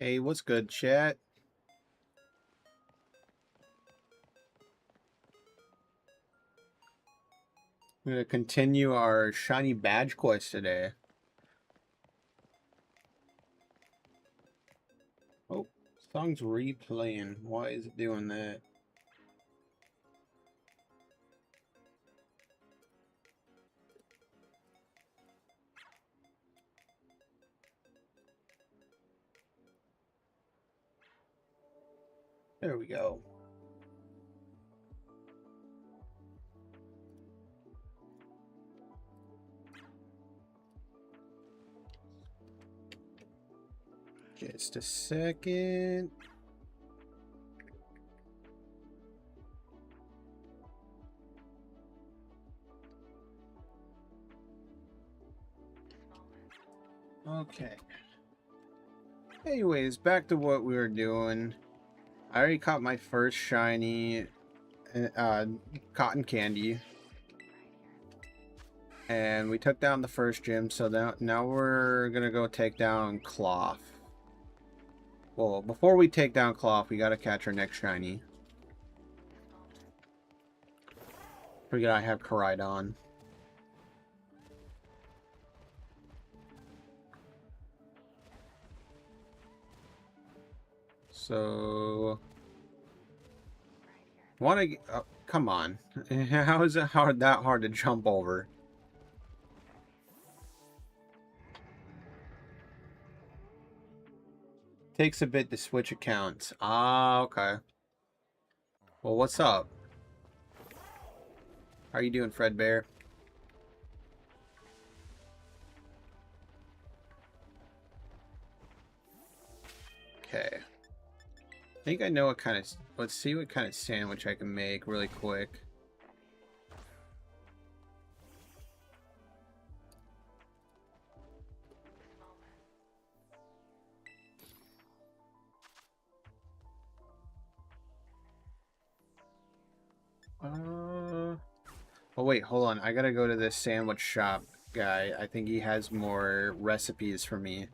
Hey, what's good, chat? We're gonna continue our shiny badge quest today. Oh, song's replaying. Why is it doing that? There we go. Just a second. Okay. Anyways, back to what we were doing. I already caught my first shiny cotton candy. And we took down the first gym, so now we're gonna go take down Cloth. Well, before we take down Cloth, we gotta catch our next shiny. Forget I have Koraidon. So, want to? Oh, come on! How is it that hard to jump over? Takes a bit to switch accounts. Ah, okay. Well, what's up? How are you doing, Fredbear? Okay. I think I know what kind of. Let's see what kind of sandwich I can make really quick. Oh wait, hold on. I gotta go to this sandwich shop guy. I think he has more recipes for me.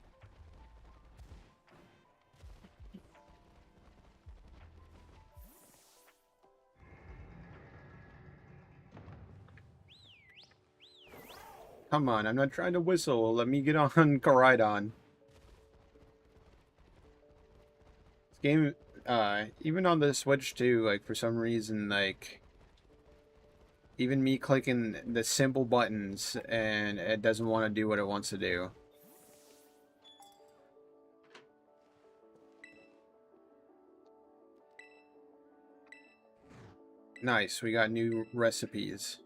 Come on, I'm not trying to whistle. Let me get on Koraidon. This game, even on the Switch too, like, for some reason, like, even me clicking the simple buttons and it doesn't want to do what it wants to do. Nice, we got new recipes.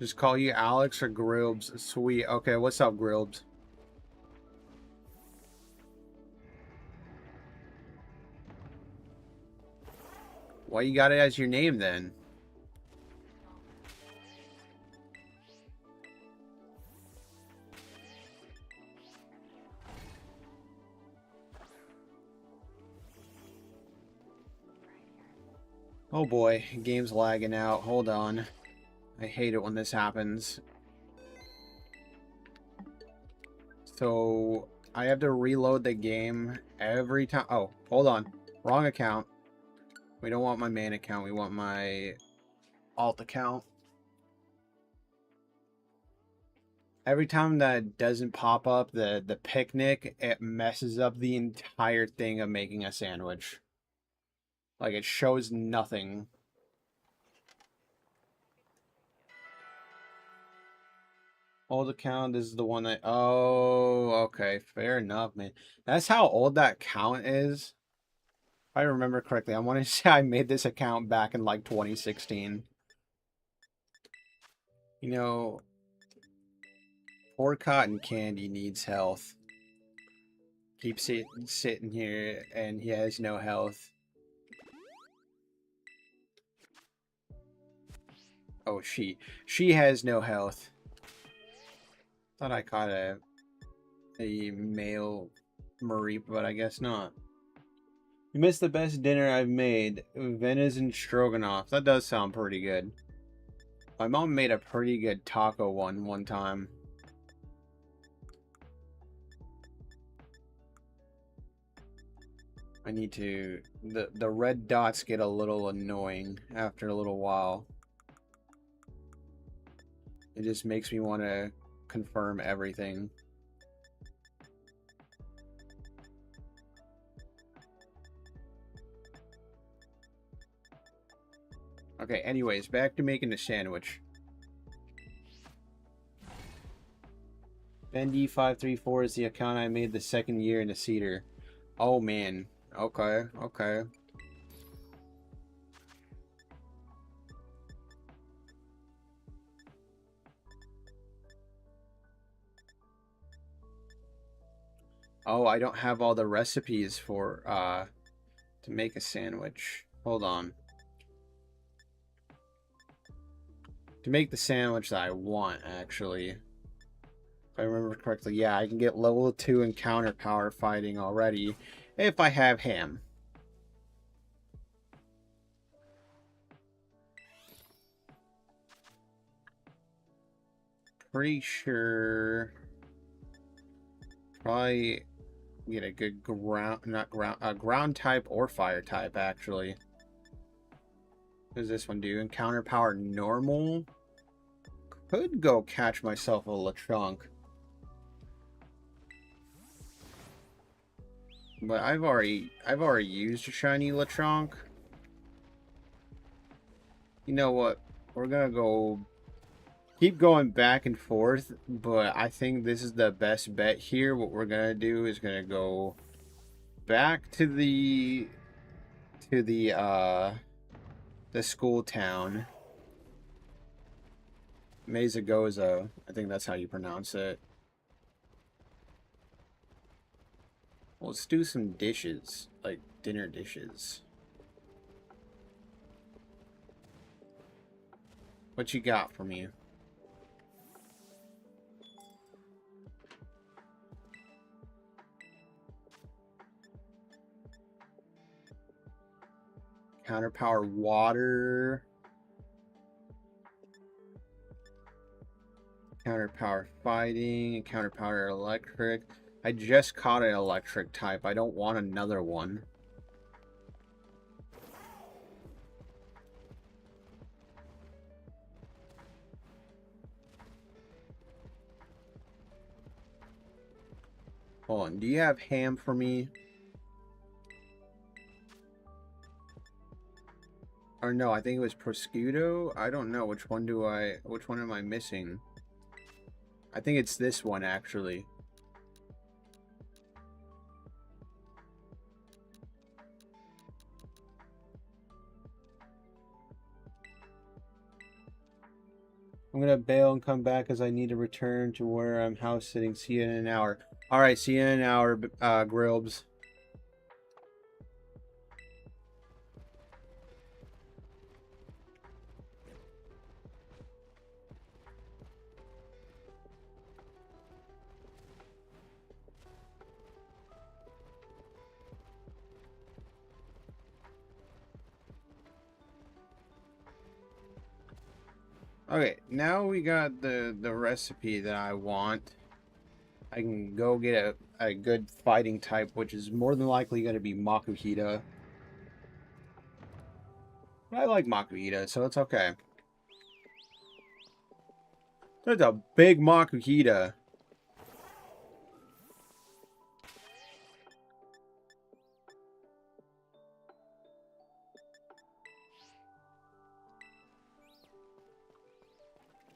Just call you Alex or Grillbs. Sweet. Okay, what's up, Grillbs? Why you got it as your name then? Oh boy, game's lagging out. Hold on. I hate it when this happens. So, I have to reload the game every time. Oh, hold on. Wrong account. We don't want my main account. We want my alt account. Every time that doesn't pop up, the picnic, it messes up the entire thing of making a sandwich. Like, it shows nothing. Old account, this is the one that... Oh, okay. Fair enough, man. That's how old that account is. If I remember correctly, I want to say I made this account back in, like, 2016. You know, poor cotton candy needs health. Keeps sitting here, and he has no health. Oh, she has no health. Thought I caught a male Marie, but I guess not. You missed the best dinner I've made. Venison stroganoff. That does sound pretty good. My mom made a pretty good taco one time. I need to... The red dots get a little annoying after a little while. It just makes me want to confirm everything. Okay, anyways, back to making the sandwich. Bendy534 is the account I made the second year in the Cedar. Oh, man. Okay, okay. Oh, I don't have all the recipes for, to make a sandwich. Hold on. To make the sandwich that I want, actually. If I remember correctly, yeah, I can get level 2 encounter power fighting already if I have ham. Pretty sure... Probably get a good ground type or fire type, actually. What does this one do? Encounter power normal? Could go catch myself a Lechonk. But I've already used a shiny Lechonk. You know what? We're gonna go keep going back and forth, but I think this is the best bet here. What we're gonna do is gonna go back to the school town. Mezagoza, I think that's how you pronounce it. Well, let's do some dishes, like dinner dishes. What you got for me? Counter power water. Counter power fighting. And counter power electric. I just caught an electric type. I don't want another one. Hold on. Do you have ham for me? Or no, I think it was prosciutto. I don't know. Which one am I missing? I think it's this one, actually. I'm gonna bail and come back as I need to return to where I'm house sitting. See you in an hour. Alright, see you in an hour, Grillbs. Okay, now we got the recipe that I want. I can go get a good fighting type, which is more than likely going to be Makuhita. But I like Makuhita, so it's okay. There's a big Makuhita.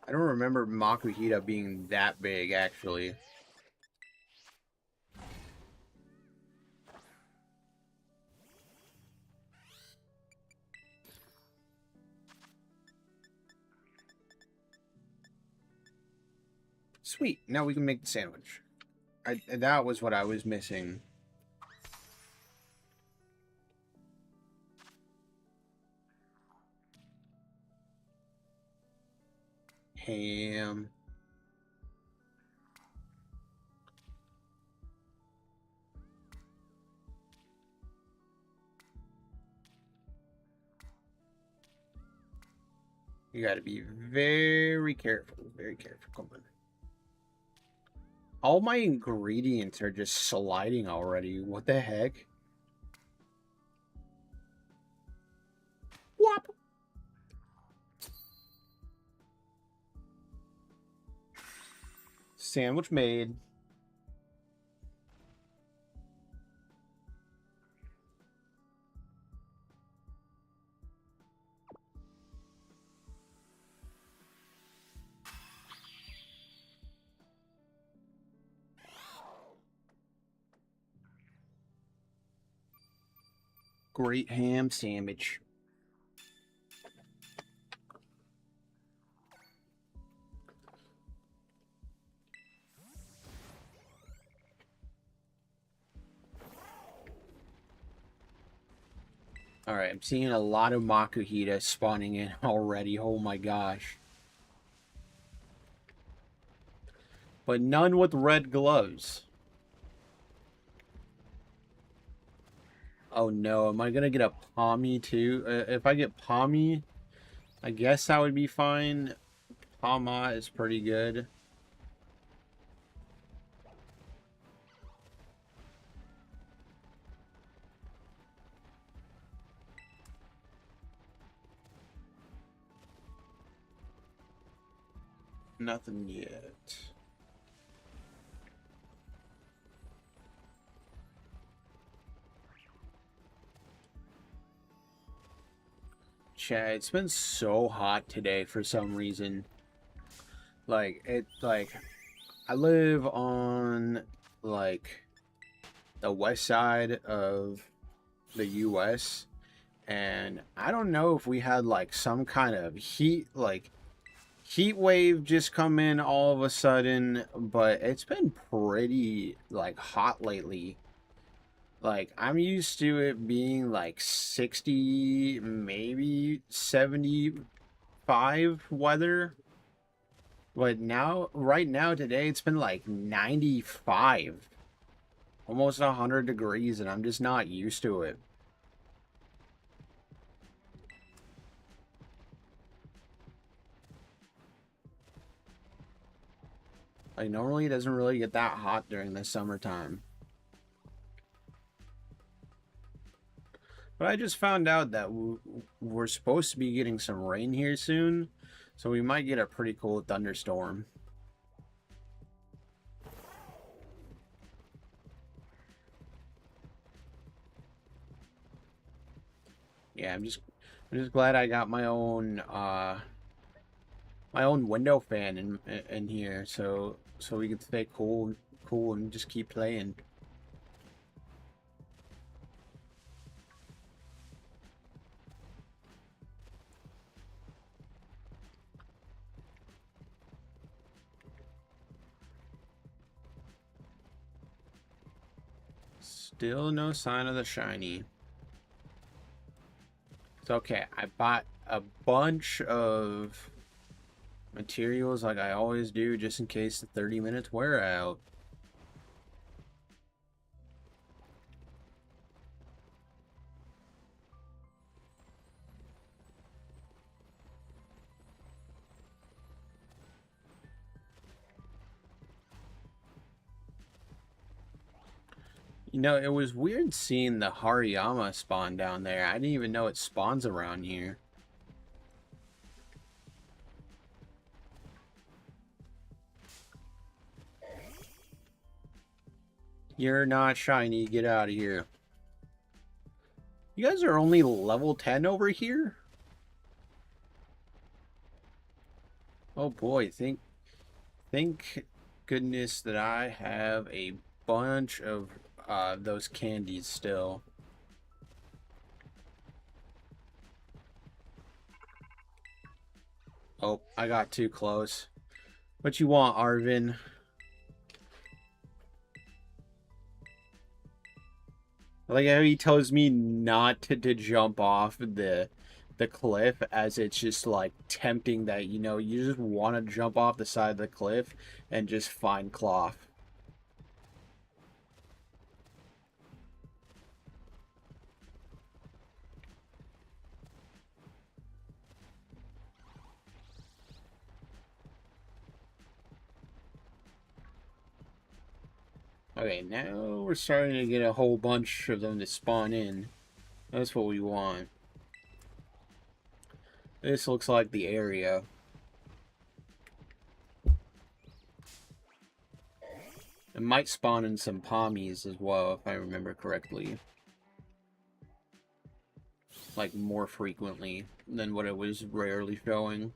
I don't remember Makuhita being that big, actually. Sweet, now we can make the sandwich. That was what I was missing. Ham. You gotta be very careful. Very careful. Come on. All my ingredients are just sliding already. What the heck? Whop! Sandwich made. Great ham sandwich. Alright, I'm seeing a lot of Makuhita spawning in already. Oh my gosh. But none with red gloves. Oh no, am I gonna get a Pommy too? If I get Pommy, I guess that would be fine. Pama is pretty good. Nothing yet. Chad, it's been so hot today for some reason. I live on, like, the west side of the US, and I don't know if we had, like, some kind of heat wave just come in all of a sudden, but it's been pretty, like, hot lately. Like, I'm used to it being, like, 60, maybe 75 weather. But now, right now, today, it's been like 95, almost 100 degrees, and I'm just not used to it. Like, normally it doesn't really get that hot during the summertime. But I just found out that we're supposed to be getting some rain here soon, so we might get a pretty cool thunderstorm. Yeah, I'm just glad I got my own window fan in here, so we can stay cool and just keep playing. Still no sign of the shiny. It's okay. I bought a bunch of materials like I always do, just in case the 30 minutes wear out. You know, it was weird seeing the Hariyama spawn down there. I didn't even know it spawns around here. You're not shiny. Get out of here. You guys are only level 10 over here? Oh boy, thank goodness that I have a bunch of those candies still. Oh, I got too close. What you want, Arvin? Like how he tells me not to jump off the cliff, as it's just like tempting that, you know, you just want to jump off the side of the cliff and just find cloth. Okay, now we're starting to get a whole bunch of them to spawn in. That's what we want. This looks like the area. It might spawn in some pommies as well, if I remember correctly. Like, more frequently than what it was rarely showing.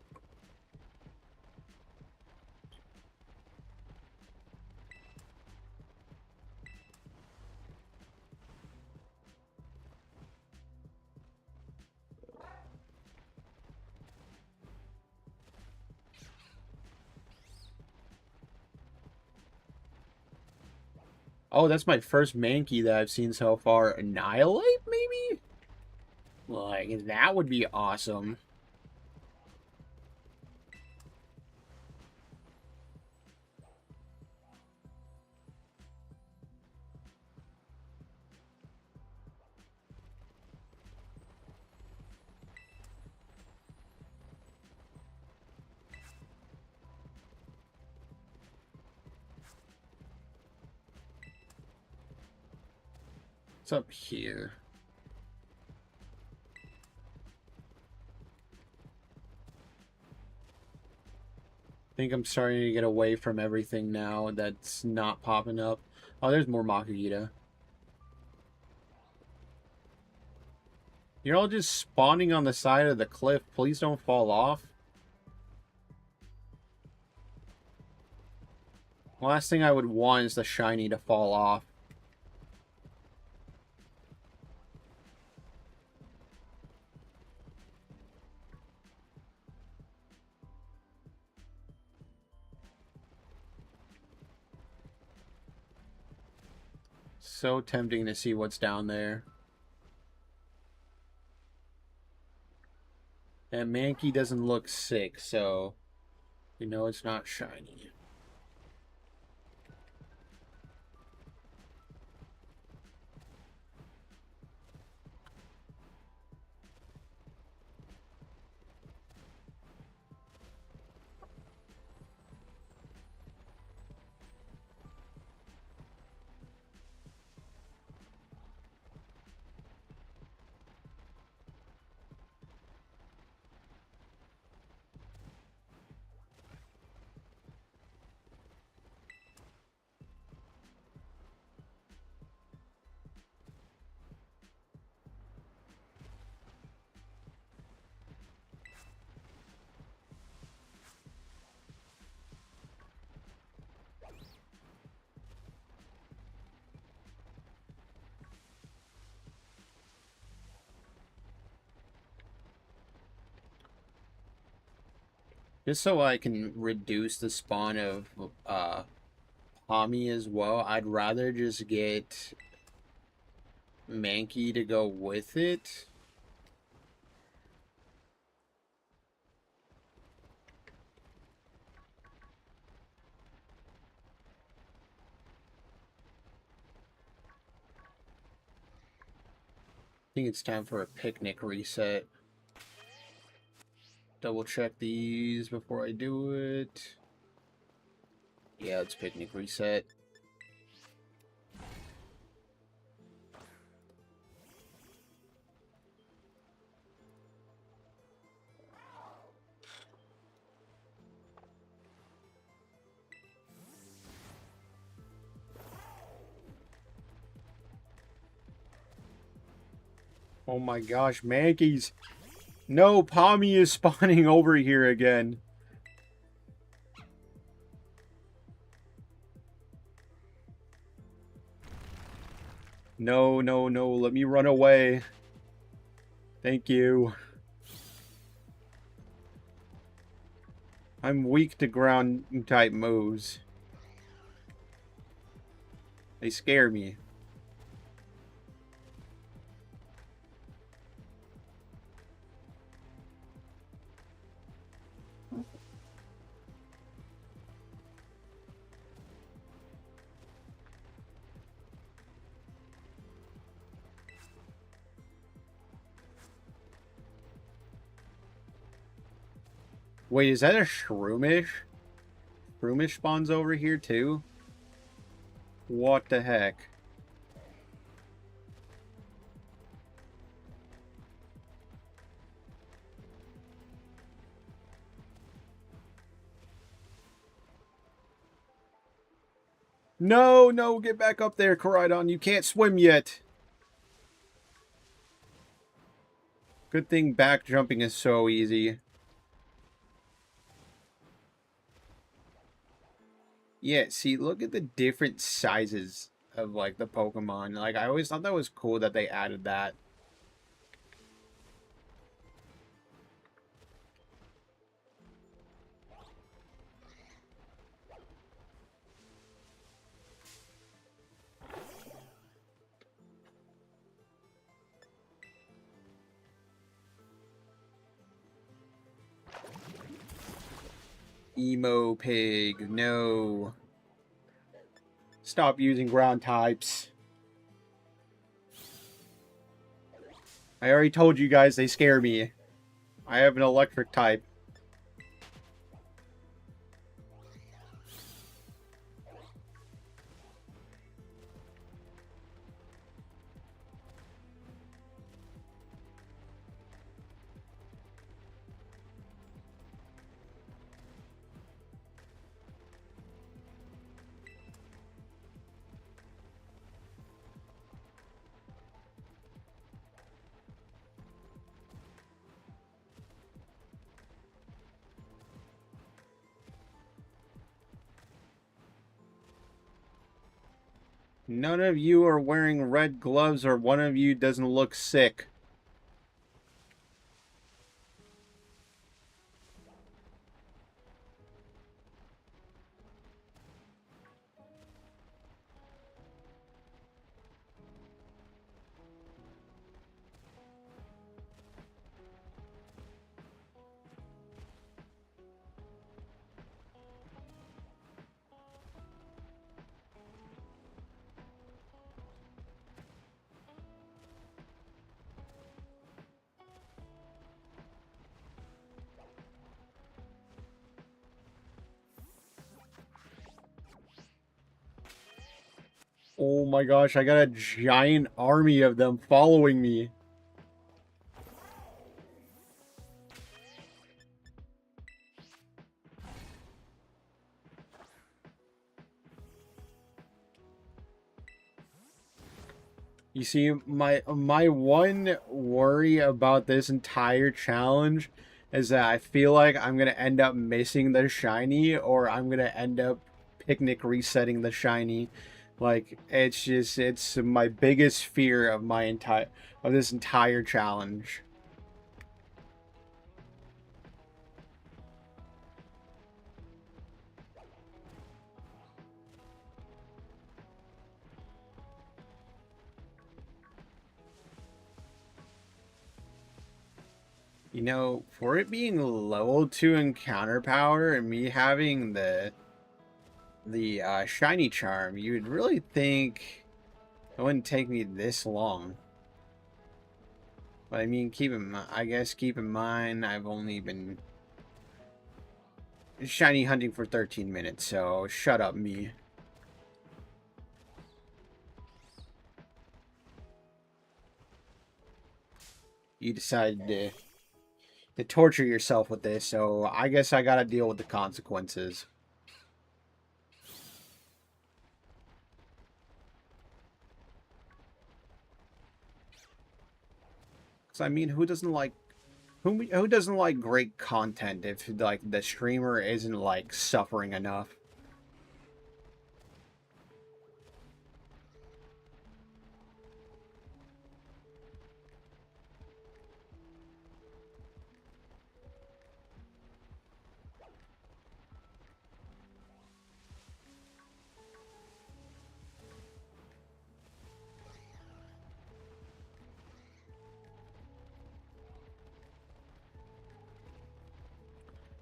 Oh, that's my first Mankey that I've seen so far. Annihilate, maybe? Like, that would be awesome. What's up here? I think I'm starting to get away from everything now that's not popping up. Oh, there's more Makagita. You're all just spawning on the side of the cliff. Please don't fall off. Last thing I would want is the shiny to fall off. So tempting to see what's down there. And Mankey doesn't look sick, so you know it's not shiny. Just so I can reduce the spawn of Pommy as well, I'd rather just get Mankey to go with it. I think it's time for a picnic reset. Double check these before I do it. Yeah, it's picnic reset. Oh my gosh, Mankeys! No, Pommy is spawning over here again. No, no, no, let me run away. Thank you. I'm weak to ground type moves. They scare me. Wait, is that a Shroomish? Shroomish spawns over here too? What the heck? No, no, get back up there, Koraidon. You can't swim yet. Good thing back jumping is so easy. Yeah, see, look at the different sizes of, like, the Pokemon. Like, I always thought that was cool that they added that. Emo Pig, no. Stop using ground types. I already told you guys they scare me. I have an electric type. None of you are wearing red gloves or one of you doesn't look sick. Oh my gosh, I got a giant army of them following me. You see, my one worry about this entire challenge is that I feel like I'm gonna end up missing the shiny, or I'm gonna end up picnic resetting the shiny. Like, it's my biggest fear of this entire challenge. You know, for it being level 2 encounter power and me having the shiny charm, you'd really think it wouldn't take me this long. But I mean, I guess keep in mind, I've only been shiny hunting for 13 minutes, so shut up, me. You decided to torture yourself with this, so I guess I gotta deal with the consequences. Cause I mean, who doesn't like great content if like the streamer isn't like suffering enough?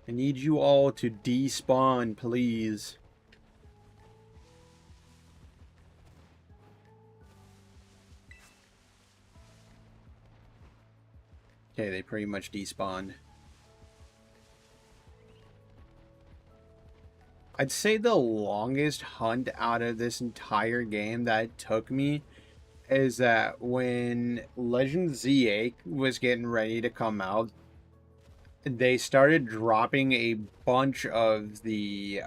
I need you all to despawn, please. Okay, they pretty much despawned. I'd say the longest hunt out of this entire game that it took me is that when Legend Z8 was getting ready to come out, they started dropping a bunch of the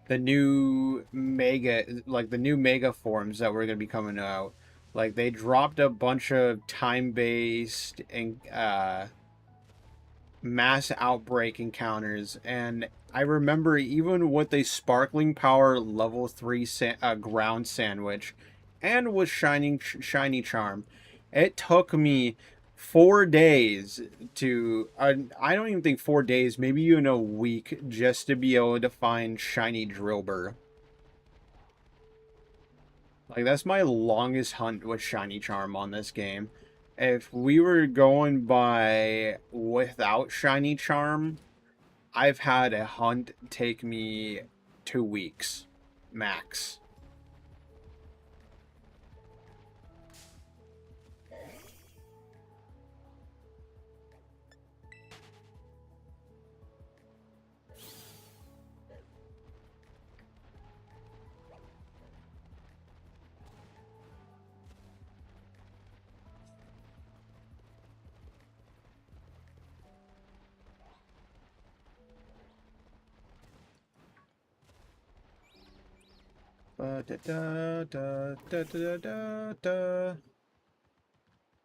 new mega, like the new mega forms that were going to be coming out. Like they dropped a bunch of time-based and mass outbreak encounters, and I remember even with a sparkling power level 3 ground sandwich and with shiny charm, it took me 4 days to I don't even think 4 days, maybe even a week, just to be able to find shiny drillbur. Like that's my longest hunt with shiny charm on this game. If we were going by without shiny charm, I've had a hunt take me 2 weeks max.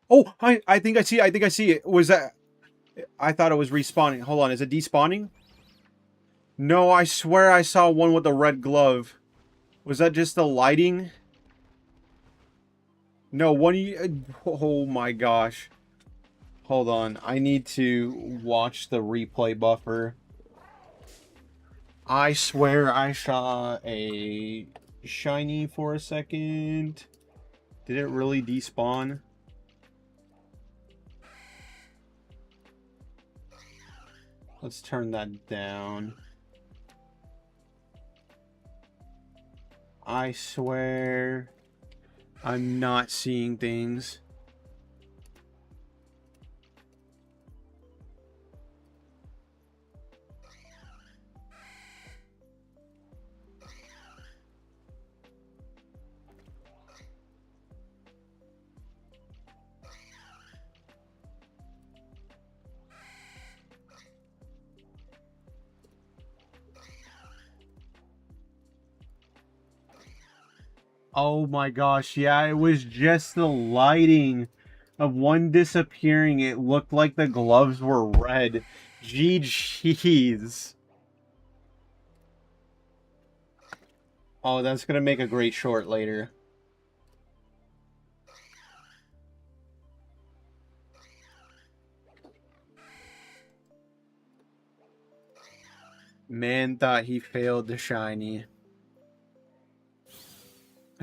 Oh, I think I see it. I think I see it. Was that? I thought it was respawning. Hold on, is it despawning? No, I swear I saw one with a red glove. Was that just the lighting? No, one of you... Oh my gosh. Hold on, I need to watch the replay buffer. I swear I saw a shiny for a second. Did it really despawn? Let's turn that down. I swear I'm not seeing things. Oh my gosh, yeah, it was just the lighting of one disappearing. It looked like the gloves were red. GG's. Oh, that's gonna make a great short later. Man thought he failed the shiny.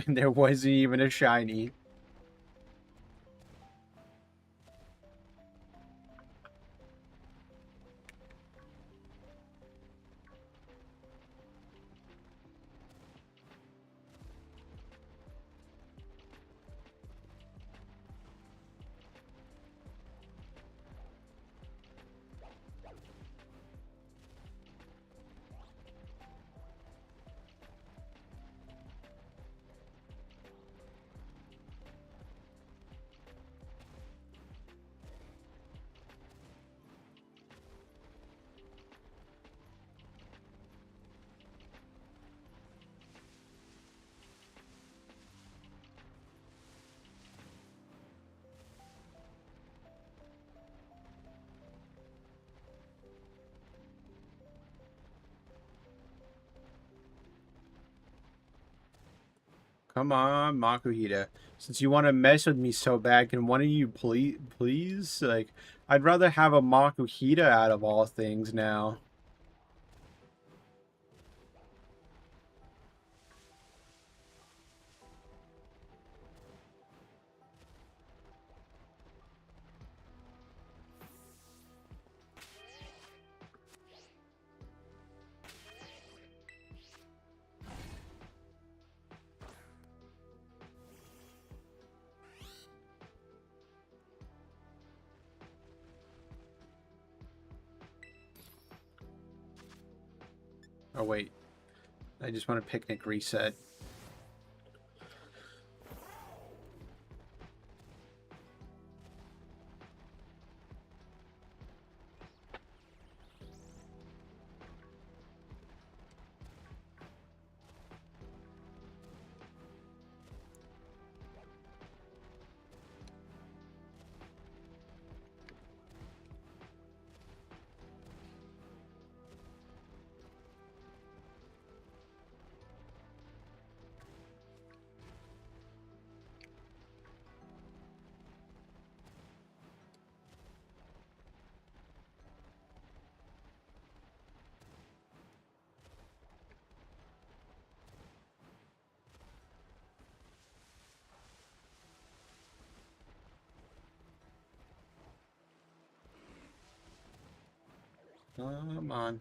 And there wasn't even a shiny. Come on, Makuhita. Since you want to mess with me so bad, can one of you please? Like, I'd rather have a Makuhita out of all things now. Oh, wait. I just want a picnic reset. Come on.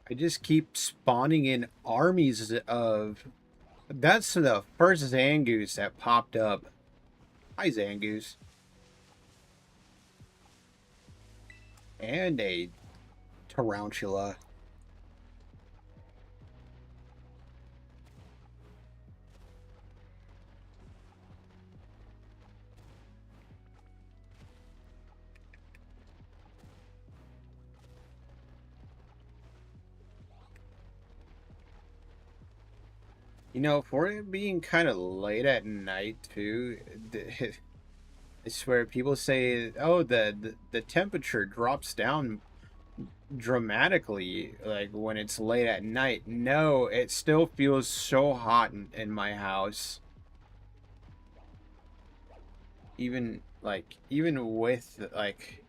I just keep spawning in armies of... That's the first Zangoose that popped up. Hi, Zangoose. And a tarantula. You know, for it being kind of late at night, too, I swear, people say, oh, the temperature drops down dramatically, like, when it's late at night. No, it still feels so hot in my house. Even with, like,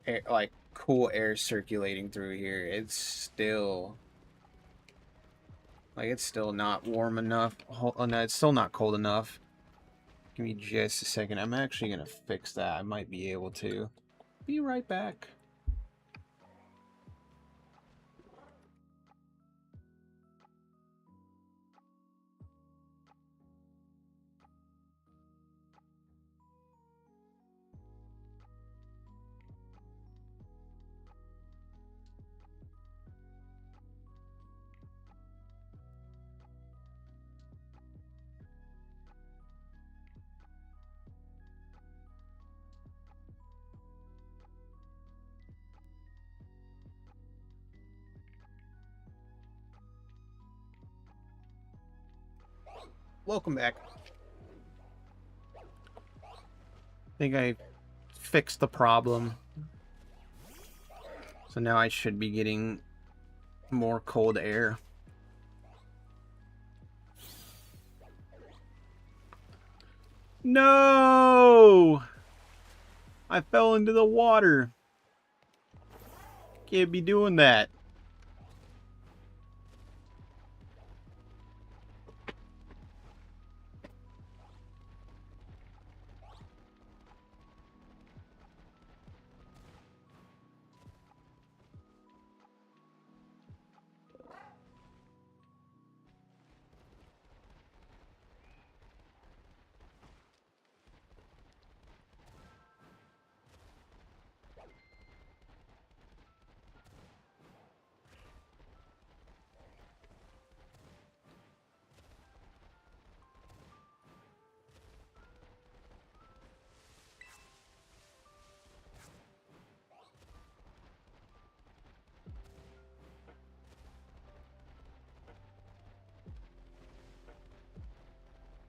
air, like, cool air circulating through here, it's still... Like, it's still not warm enough. Oh, no, it's still not cold enough. Give me just a second. I'm actually going to fix that. I might be able to. Be right back. Welcome back. I think I fixed the problem. So now I should be getting more cold air. No! I fell into the water. Can't be doing that.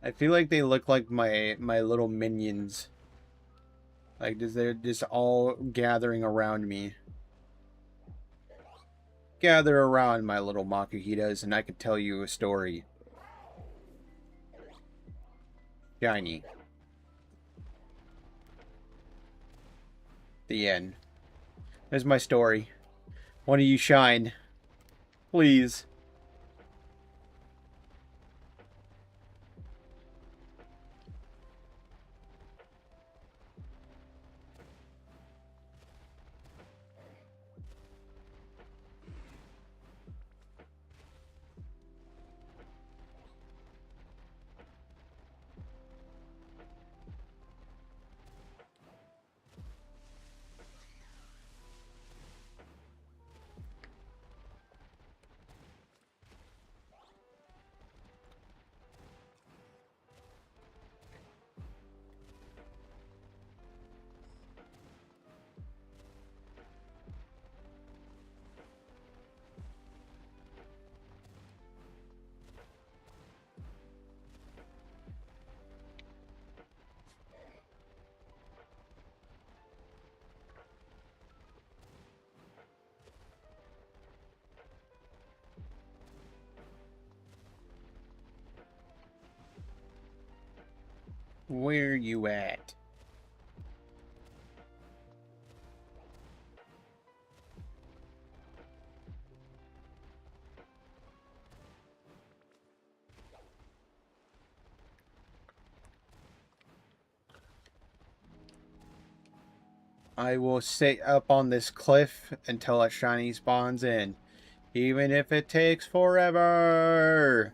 I feel like they look like my little minions. Like they're just all gathering around me. Gather around, my little Makuhitas, and I could tell you a story. Shiny. The end. There's my story. One of you shine. Please. Where you at? I will sit up on this cliff until a shiny spawns in. Even if it takes forever!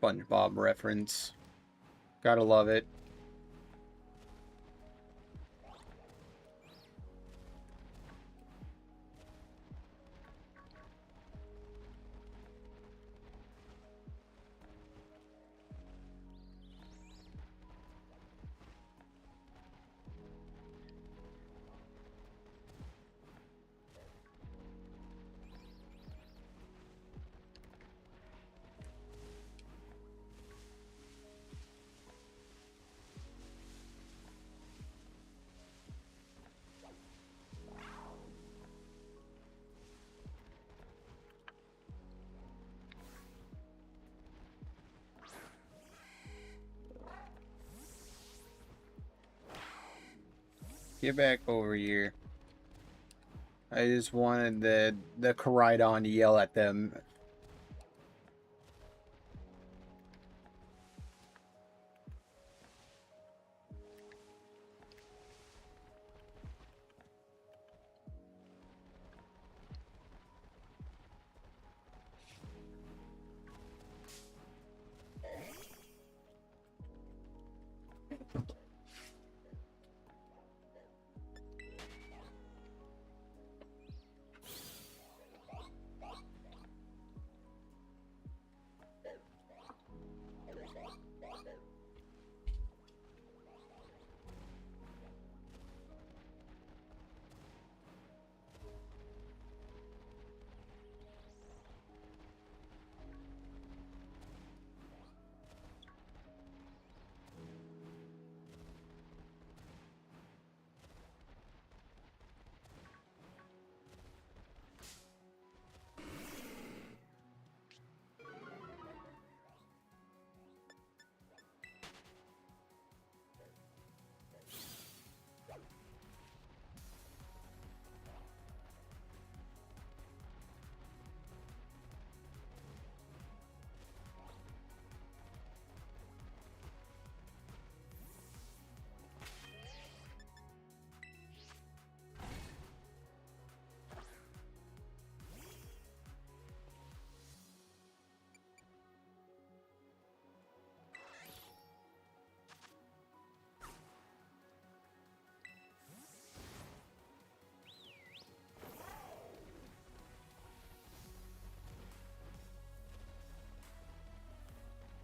SpongeBob reference. Gotta love it. Get back over here. I just wanted the Koraidon to yell at them.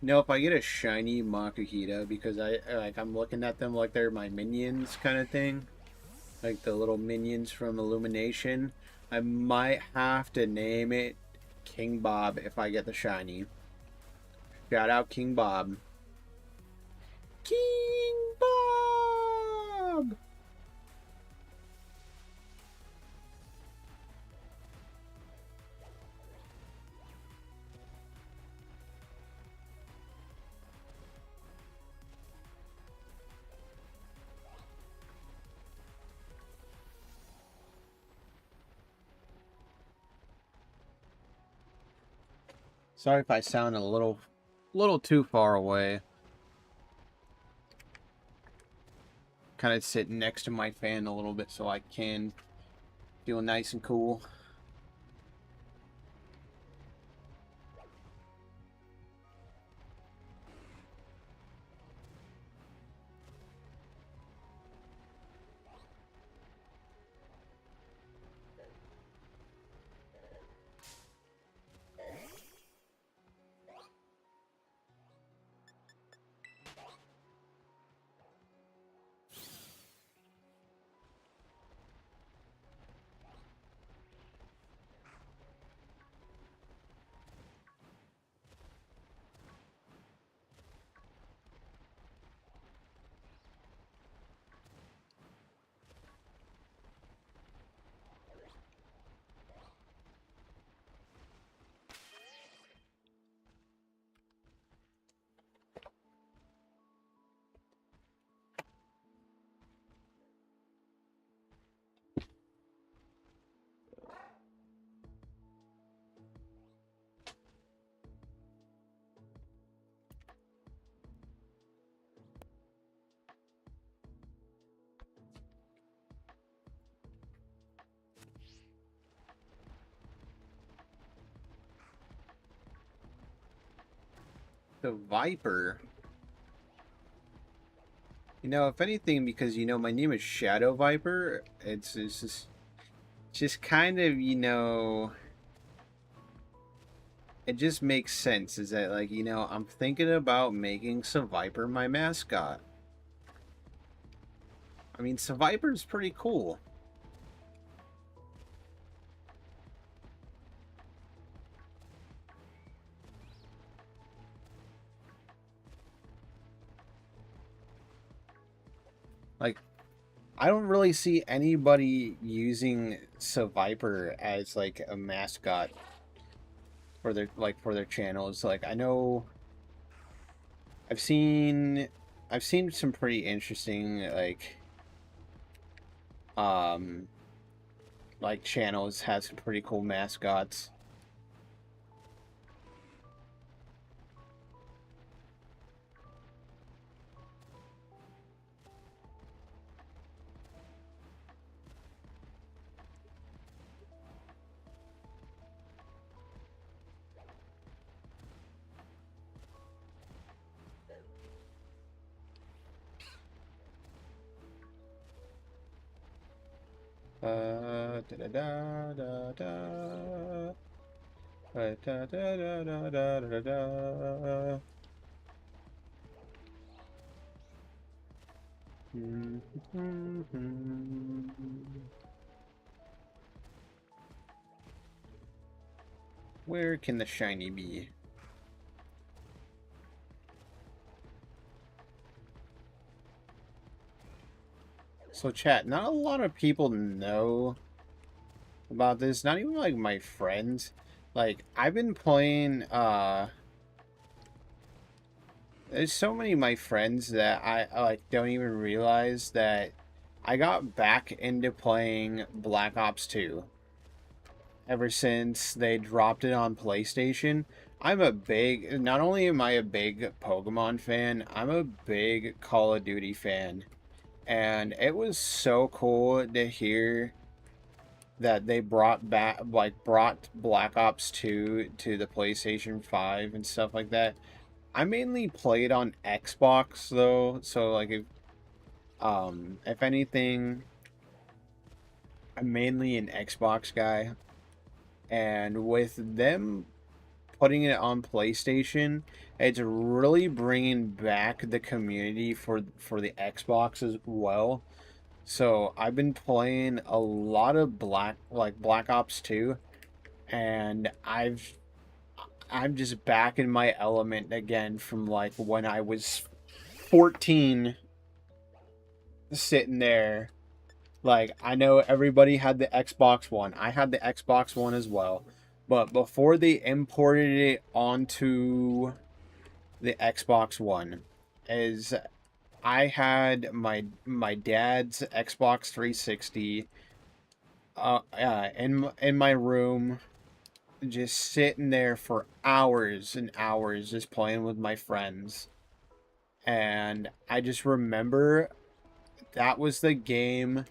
No, if I get a shiny Makuhita, because I'm looking at them like they're my minions kind of thing, like the little minions from Illumination, I might have to name it King Bob if I get the shiny. Shout out King Bob. King Bob! Sorry if I sound a little too far away. Kind of sitting next to my fan a little bit so I can feel nice and cool. The Viper. You know, if anything, because, you know, my name is Shadow Viper, it's just kind of, you know, it just makes sense. Is that, like, you know, I'm thinking about making Viper my mascot. I mean, Viper's pretty cool. Like, I don't really see anybody using Viper as like a mascot for their channels. Like, I know I've seen some pretty interesting um like channels have some pretty cool mascots. Da da da da da. Da da da da da da da. Where can the shiny be? So chat, not a lot of people know about this, not even like my friends. Like, I've been playing there's so many of my friends that I like don't even realize that I got back into playing Black Ops 2 ever since they dropped it on PlayStation. Not only am I a big Pokemon fan, I'm a big Call of Duty fan. And it was so cool to hear that they brought Black Ops 2 to the PlayStation 5 and stuff like that. I mainly played on Xbox though, so like if anything, I'm mainly an Xbox guy. And with them putting it on PlayStation, it's really bringing back the community for the Xbox as well. So I've been playing a lot of Black Ops 2, and I've I'm just back in my element again from like when I was 14, sitting there. Like, I know everybody had the Xbox One. I had the Xbox One as well. But before they imported it onto the Xbox One, is I had my dad's Xbox 360 in my room, just sitting there for hours and hours just playing with my friends. And I just remember that was the game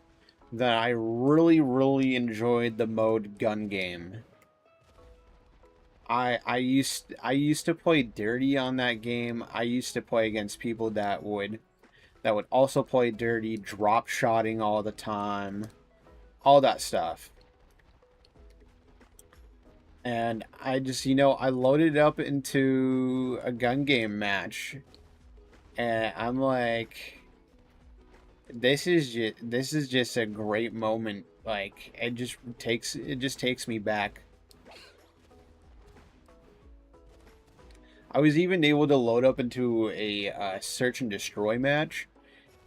that I really, really enjoyed the mode gun game. I used to play dirty on that game. I used to play against people that would also play dirty, drop shotting all the time, all that stuff. And I just, I loaded up into a gun game match, and I'm like, this is just a great moment. Like, it just takes me back. I was even able to load up into a search and destroy match,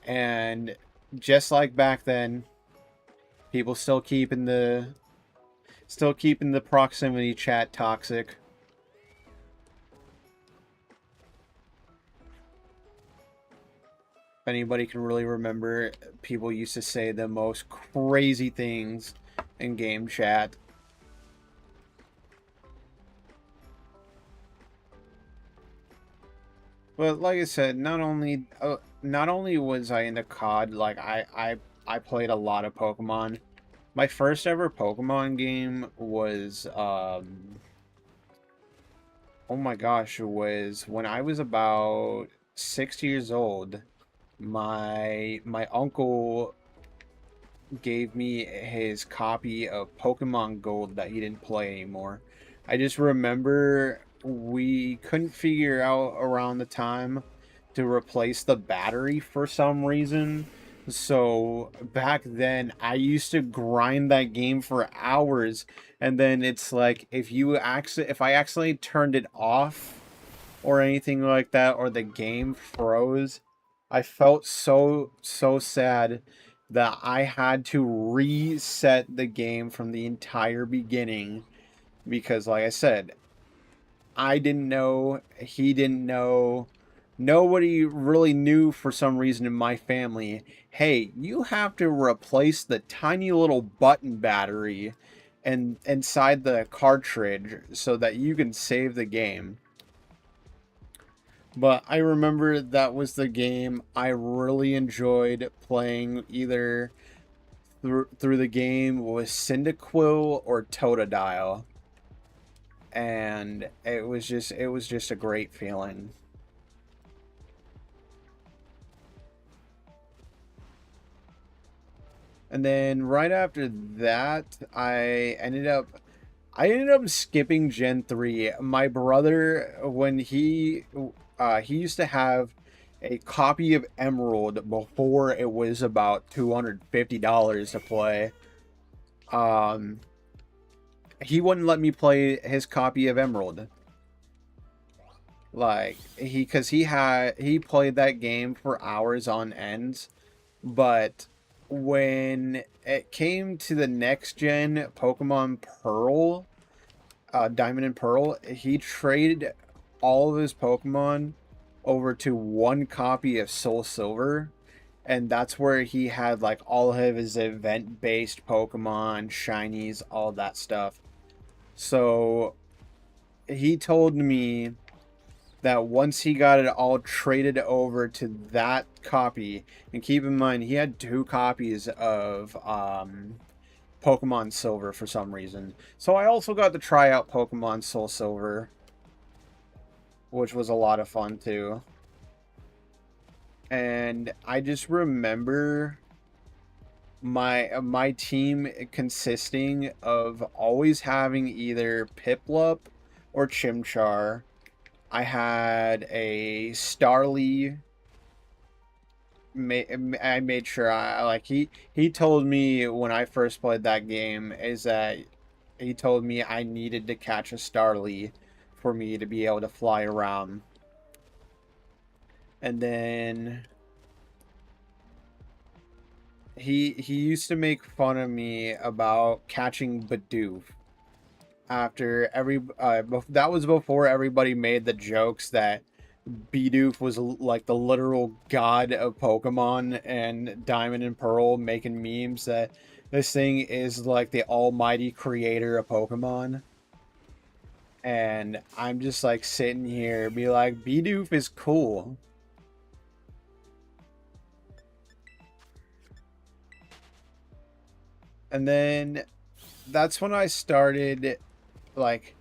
and just like back then, people still keeping the proximity chat toxic. If anybody can really remember, people used to say the most crazy things in game chat. But like I said, not only was I into COD, like I played a lot of Pokemon. My first ever Pokemon game was oh my gosh, it was when I was about 6 years old. My uncle gave me his copy of Pokemon Gold that he didn't play anymore. I just remember we couldn't figure out around the time to replace the battery for some reason. So back then I used to grind that game for hours, and then it's like if I accidentally turned it off or anything like that, or the game froze, I felt so sad that I had to reset the game from the entire beginning, because like I said, I didn't know, he didn't know, nobody really knew for some reason in my family. Hey, you have to replace the tiny little button battery and inside the cartridge so that you can save the game. But I remember that was the game I really enjoyed playing, either through the game with Cyndaquil or Totodile. And it was just a great feeling. And then right after that, I ended up skipping Gen 3. My brother, when he used to have a copy of Emerald before it was about $250 to play. Um, he wouldn't let me play his copy of Emerald. Like, because he played that game for hours on ends, but when it came to the next gen Pokemon Pearl, Diamond and Pearl, he traded all of his Pokemon over to one copy of Soul Silver, and that's where he had like all of his event-based Pokemon, shinies, all that stuff. So he told me that once he got it all traded over to that copy, and keep in mind he had two copies of Pokemon Silver for some reason. So I also got to try out Pokemon Soul Silver, which was a lot of fun too. And I just remember my team consisting of always having either Piplup or Chimchar. I had a Starly. I made sure I like he told me when I first played that game is that he told me I needed to catch a Starly for me to be able to fly around. And then he used to make fun of me about catching Bidoof. After that was before everybody made the jokes that Bidoof was like the literal god of Pokemon, and Diamond and Pearl making memes that this thing is like the almighty creator of Pokemon. And I'm just like sitting here be like, Bidoof is cool. And then that's when I started like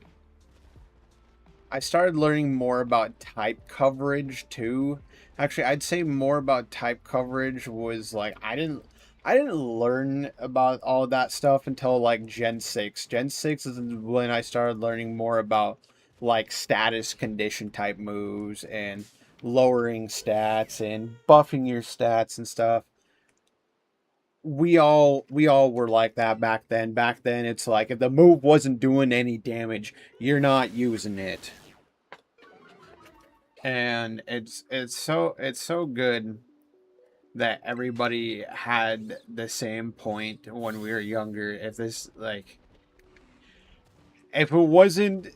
I started learning more about type coverage too. Actually, I'd say more about type coverage was like I didn't learn about all that stuff until like Gen 6. Gen 6 is when I started learning more about like status condition type moves and lowering stats and buffing your stats and stuff. We all were like that back then. Back then it's like if the move wasn't doing any damage, you're not using it. And it's so good that everybody had the same point when we were younger. If this like if it wasn't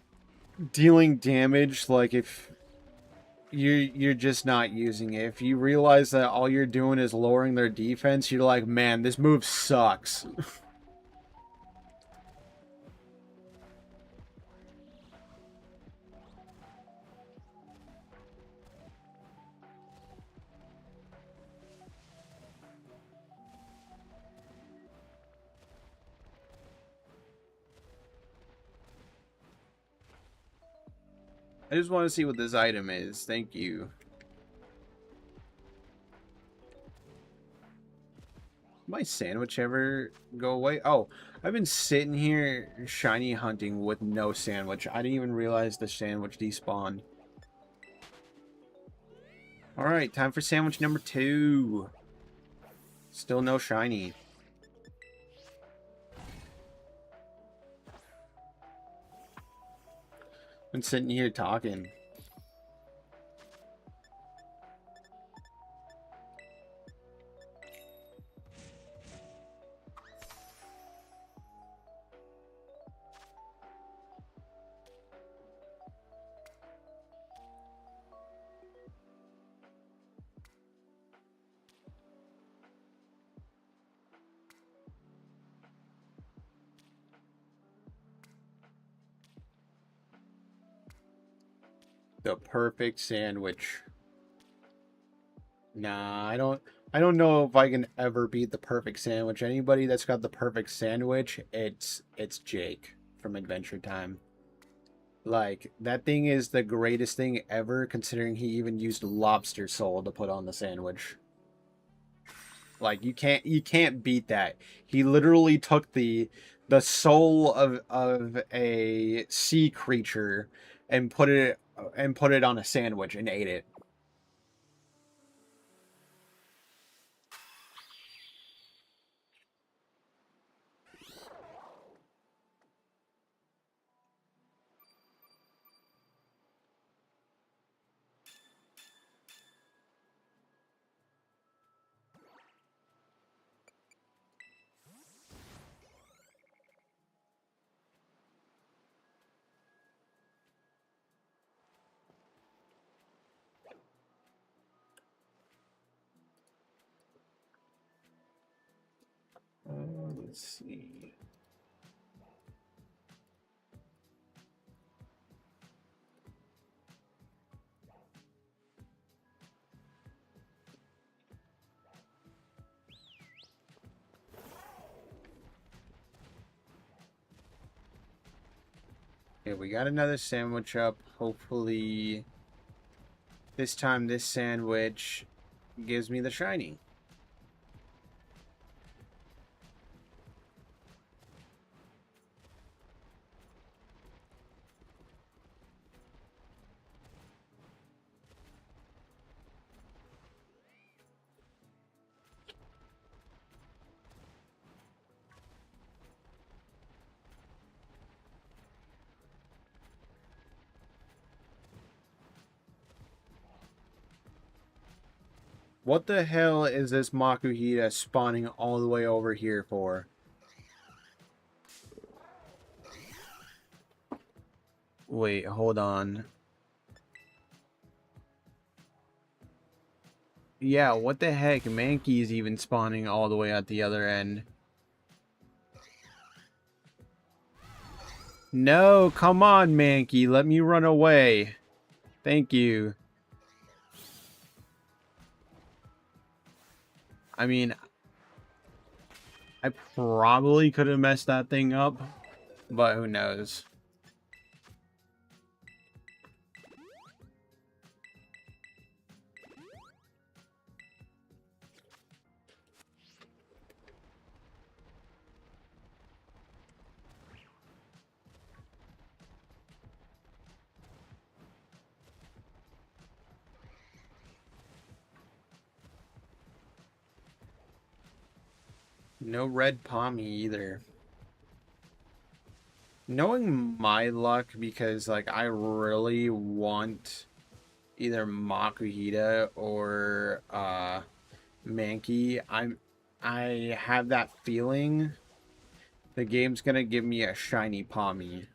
dealing damage, like if you're just not using it. If you realize that all you're doing is lowering their defense, you're like, man, this move sucks. I just want to see what this item is. Thank you. My sandwich ever go away? Oh, I've been sitting here shiny hunting with no sandwich. I didn't even realize the sandwich despawned. Alright, time for sandwich number 2. Still no shiny. Been sitting here talking. The perfect sandwich. Nah, I don't know if I can ever beat the perfect sandwich. Anybody that's got the perfect sandwich, it's Jake from Adventure Time. Like, that thing is the greatest thing ever, considering he even used lobster sole to put on the sandwich. Like, you can't beat that. He literally took the soul of a sea creature and put it on a sandwich and ate it. Let's see. Okay, we got another sandwich up. Hopefully, this time this sandwich gives me the shiny. What the hell is this Makuhita spawning all the way over here for? Wait, hold on. Yeah, what the heck? Mankey's even spawning all the way at the other end. No, come on, Mankey. Let me run away. Thank you. I mean, I probably could have messed that thing up, but who knows? No red pommy either. Knowing my luck, because like I really want either Makuhita or Mankey, I have that feeling the game's gonna give me a shiny pommy.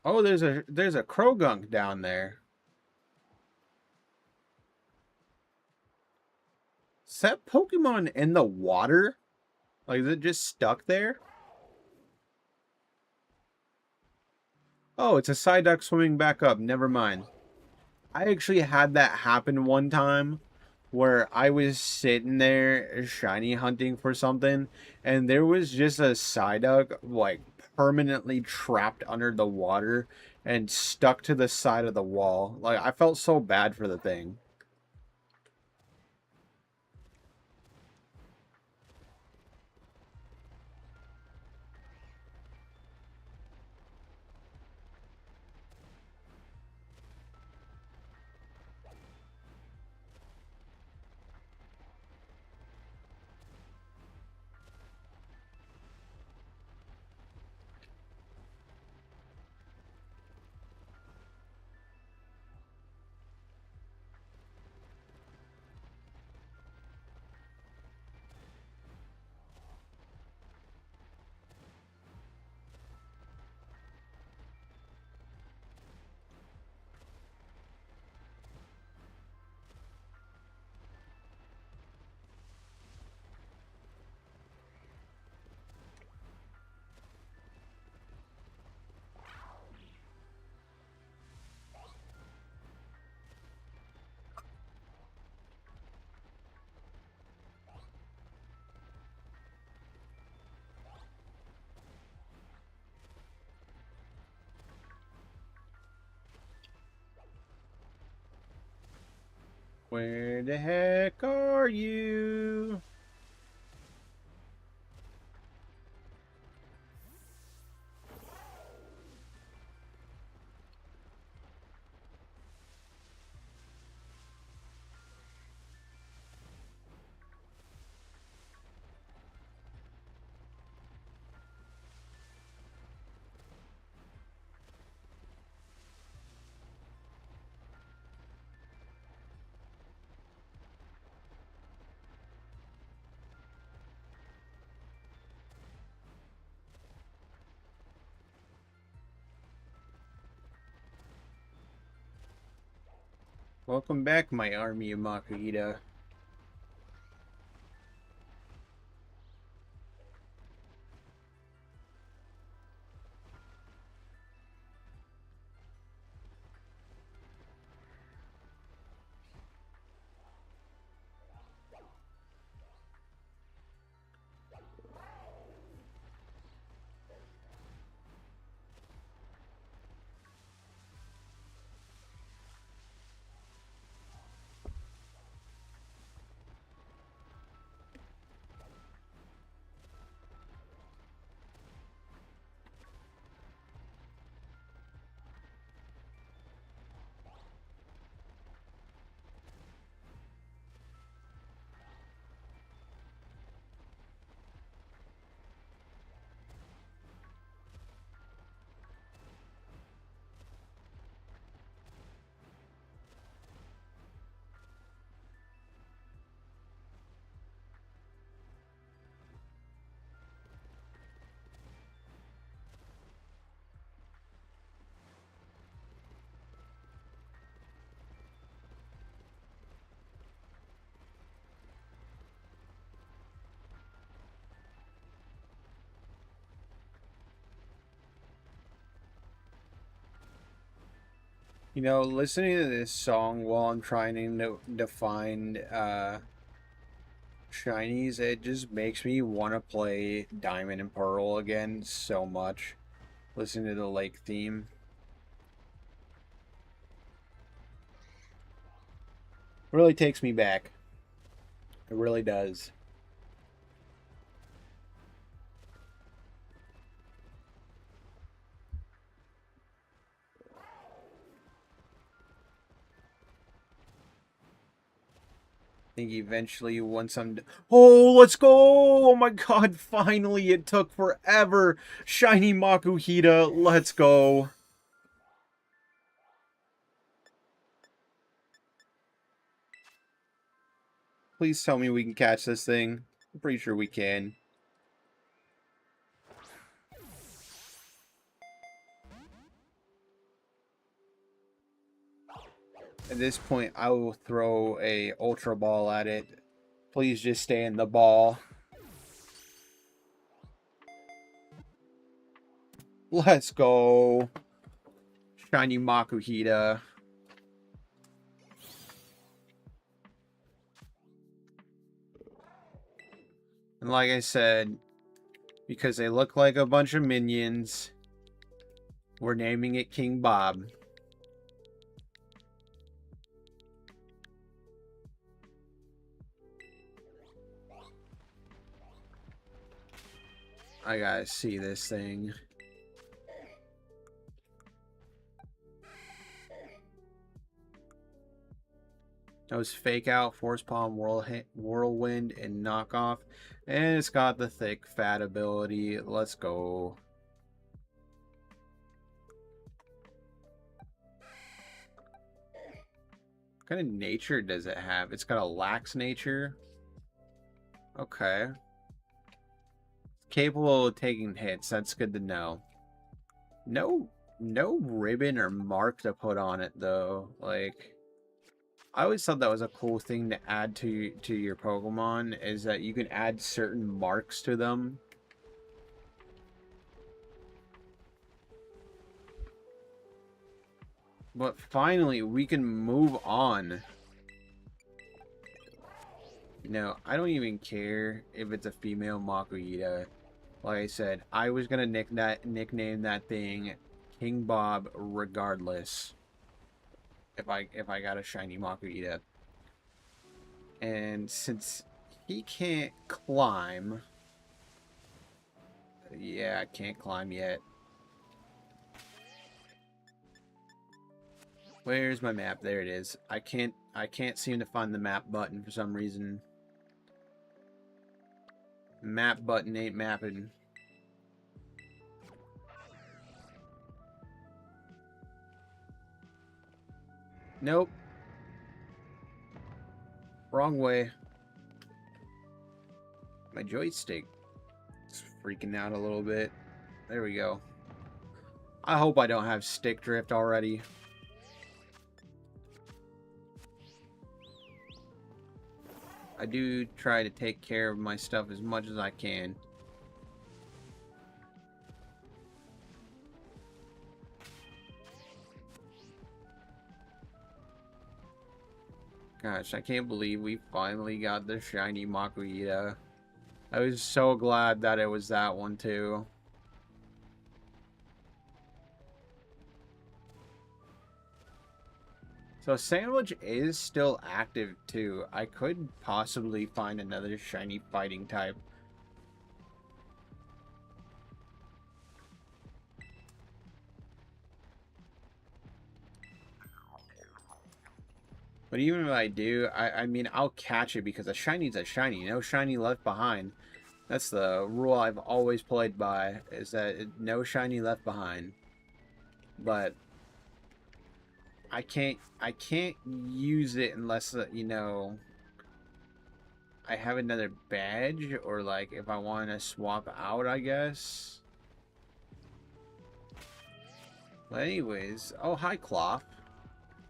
Oh, there's a Krogunk down there. Is that Pokemon in the water? Like, is it just stuck there? Oh, it's a Psyduck swimming back up. Never mind. I actually had that happen one time where I was sitting there shiny hunting for something, and there was just a Psyduck, like, permanently trapped under the water and stuck to the side of the wall. Like, I felt so bad for the thing. Where the heck are you? Welcome back, my army of Makuhita. You know, listening to this song while I'm trying to find shinies, it just makes me want to play Diamond and Pearl again so much. Listening to the lake theme. Really takes me back. It really does. I think eventually once Oh, let's go! Oh my god, finally! It took forever! Shiny Makuhita, let's go! Please tell me we can catch this thing. I'm pretty sure we can. At this point, I will throw a Ultra Ball at it. Please just stay in the ball. Let's go. Shiny Makuhita. And like I said, because they look like a bunch of minions, we're naming it King Bob. I gotta see this thing. That was Fake Out, Force Palm, Whirlwind, and Knockoff. And it's got the thick fat ability. Let's go. What kind of nature does it have? It's got a lax nature. Okay. Capable of taking hits. That's good to know. No ribbon or mark to put on it though. Like, I always thought that was a cool thing to add to your Pokemon, is that you can add certain marks to them. But finally, we can move on. You know, I don't even care if it's a female Makuhita. Like I said, I was gonna nickname that thing King Bob regardless. If I got a shiny Makuhita. And since he can't climb, yeah, I can't climb yet. Where's my map? There it is. I can't seem to find the map button for some reason. Map button ain't mapping. Nope. Wrong way. My joystick is freaking out a little bit. There we go. I hope I don't have stick drift already. I do try to take care of my stuff as much as I can. Gosh, I can't believe we finally got the shiny Makuhita. I was so glad that it was that one too. So Sandwich is still active too. I could possibly find another shiny fighting type. But even if I do, I mean, I'll catch it because a shiny's a shiny. No shiny left behind. That's the rule I've always played by, is that no shiny left behind. But I can't use it unless, you know, I have another badge, or like if I want to swap out, I guess. But anyways, oh hi Cloth.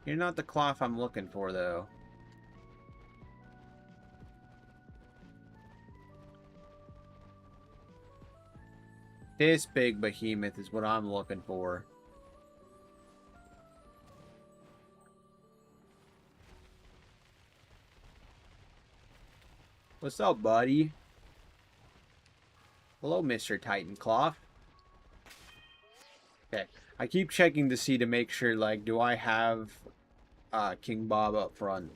You're not the Cloth I'm looking for though. This big behemoth is what I'm looking for. What's up, buddy? Hello, Mr. Titan Cloth. Okay. I keep checking to see to make sure, like, do I have King Bob up front?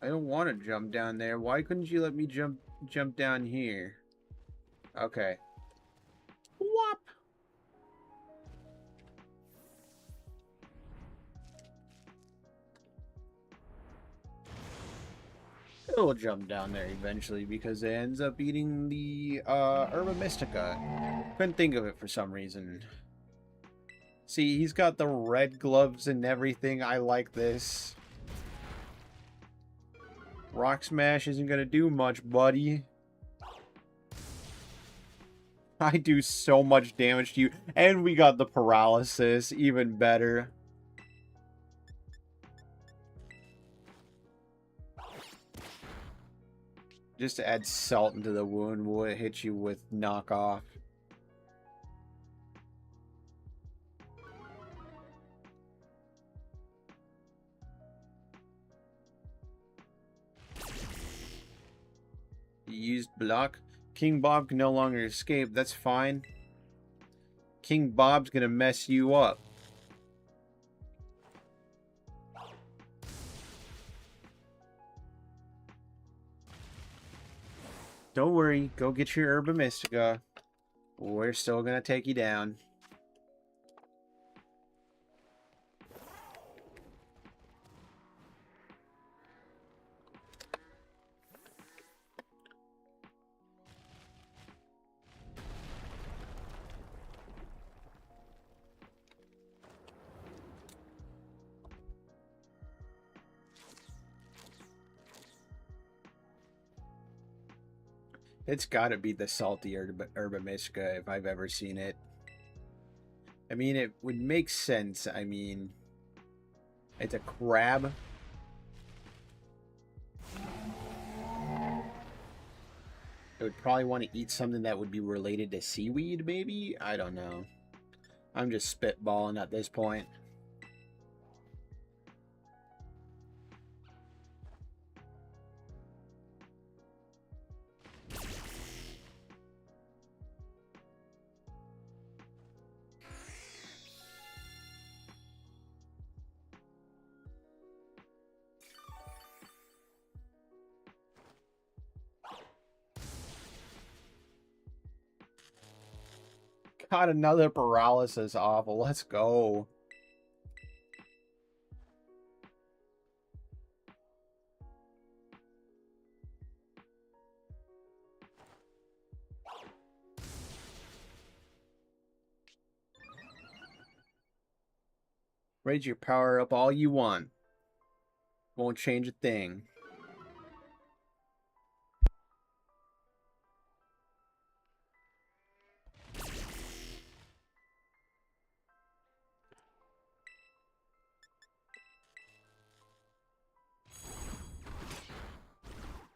I don't want to jump down there. Why couldn't you let me jump down here? Okay. Whop! It'll jump down there eventually because it ends up eating the Herba Mystica. Couldn't think of it for some reason. See, he's got the red gloves and everything. I like this. Rock Smash isn't gonna do much, buddy. I do so much damage to you. And we got the paralysis. Even better. Just to add salt into the wound, will it hit you with knockoff? Used block. King Bob can no longer escape. That's fine. King Bob's gonna mess you up. Don't worry. Go get your Herba Mystica. We're still gonna take you down. It's gotta be the salty Herba Mystica if I've ever seen it. I mean, it would make sense. I mean, it's a crab. It would probably want to eat something that would be related to seaweed, maybe? I don't know. I'm just spitballing at this point. Got another paralysis off. Let's go. Raise your power up all you want. Won't change a thing.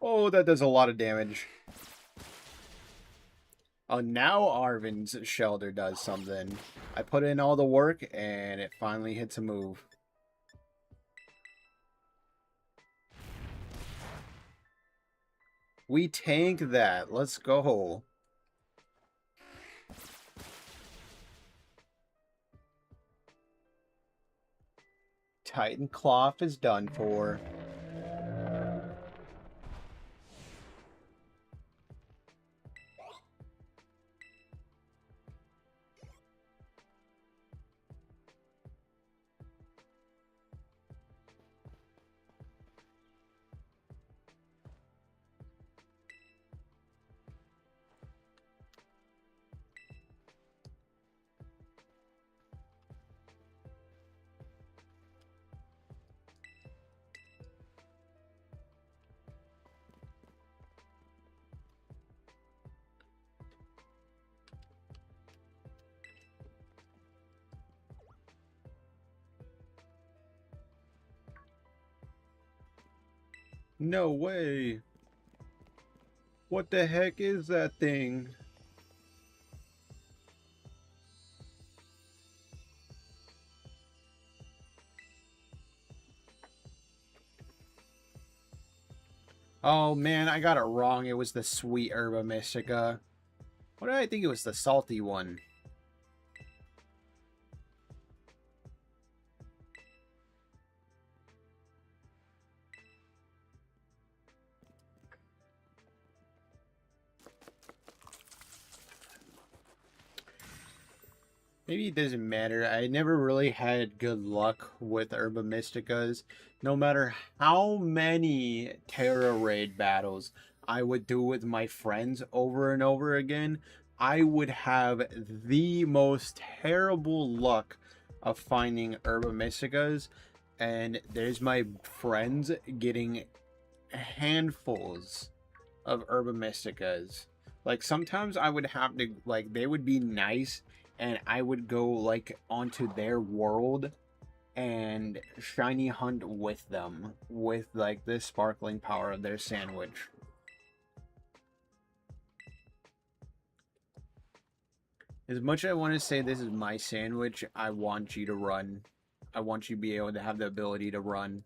Oh, that does a lot of damage. Oh, now Arvin's shelter does something. I put in all the work, and it finally hits a move. We tank that. Let's go. Titan Cloth is done for. No way. What the heck is that thing? Oh man, I got it wrong. It was the sweet Herba Mystica. What did I think? It was the salty one. Maybe it doesn't matter. I never really had good luck with Herba Mysticas. No matter how many Terra Raid battles I would do with my friends over and over again, I would have the most terrible luck of finding Herba Mysticas. And there's my friends getting handfuls of Herba Mysticas. Like sometimes I would have to like they would be nice and I would go like onto their world and shiny hunt with them with like the sparkling power of their sandwich. As much as I want to say this is my sandwich, I want you to run. I want you to be able to have the ability to run.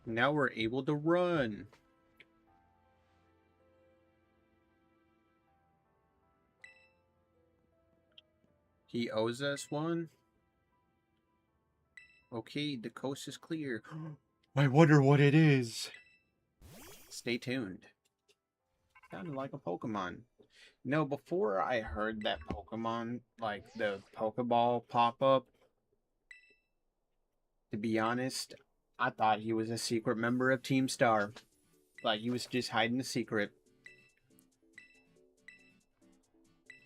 Now we're able to run. He owes us one. Okay, the coast is clear. I wonder what it is. Stay tuned. Sounded like a Pokemon. No, before I heard that Pokemon, like the Pokeball pop up, to be honest, I thought he was a secret member of Team Star. Like he was just hiding a secret.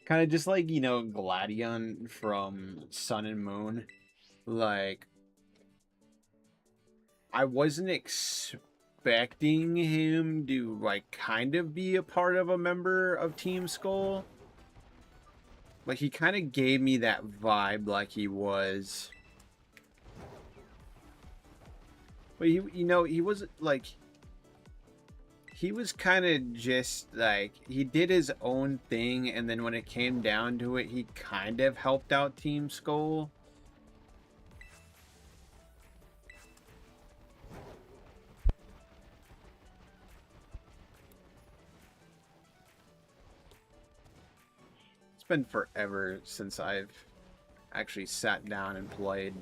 Kind of just like, you know, Gladion from Sun and Moon. Like, I wasn't expecting him to, like, kind of be a part of a member of Team Skull. Like, he kind of gave me that vibe like he was. But, you know, he wasn't, like... He was kind of just, like... He did his own thing, and then when it came down to it, he kind of helped out Team Skull. It's been forever since I've actually sat down and played,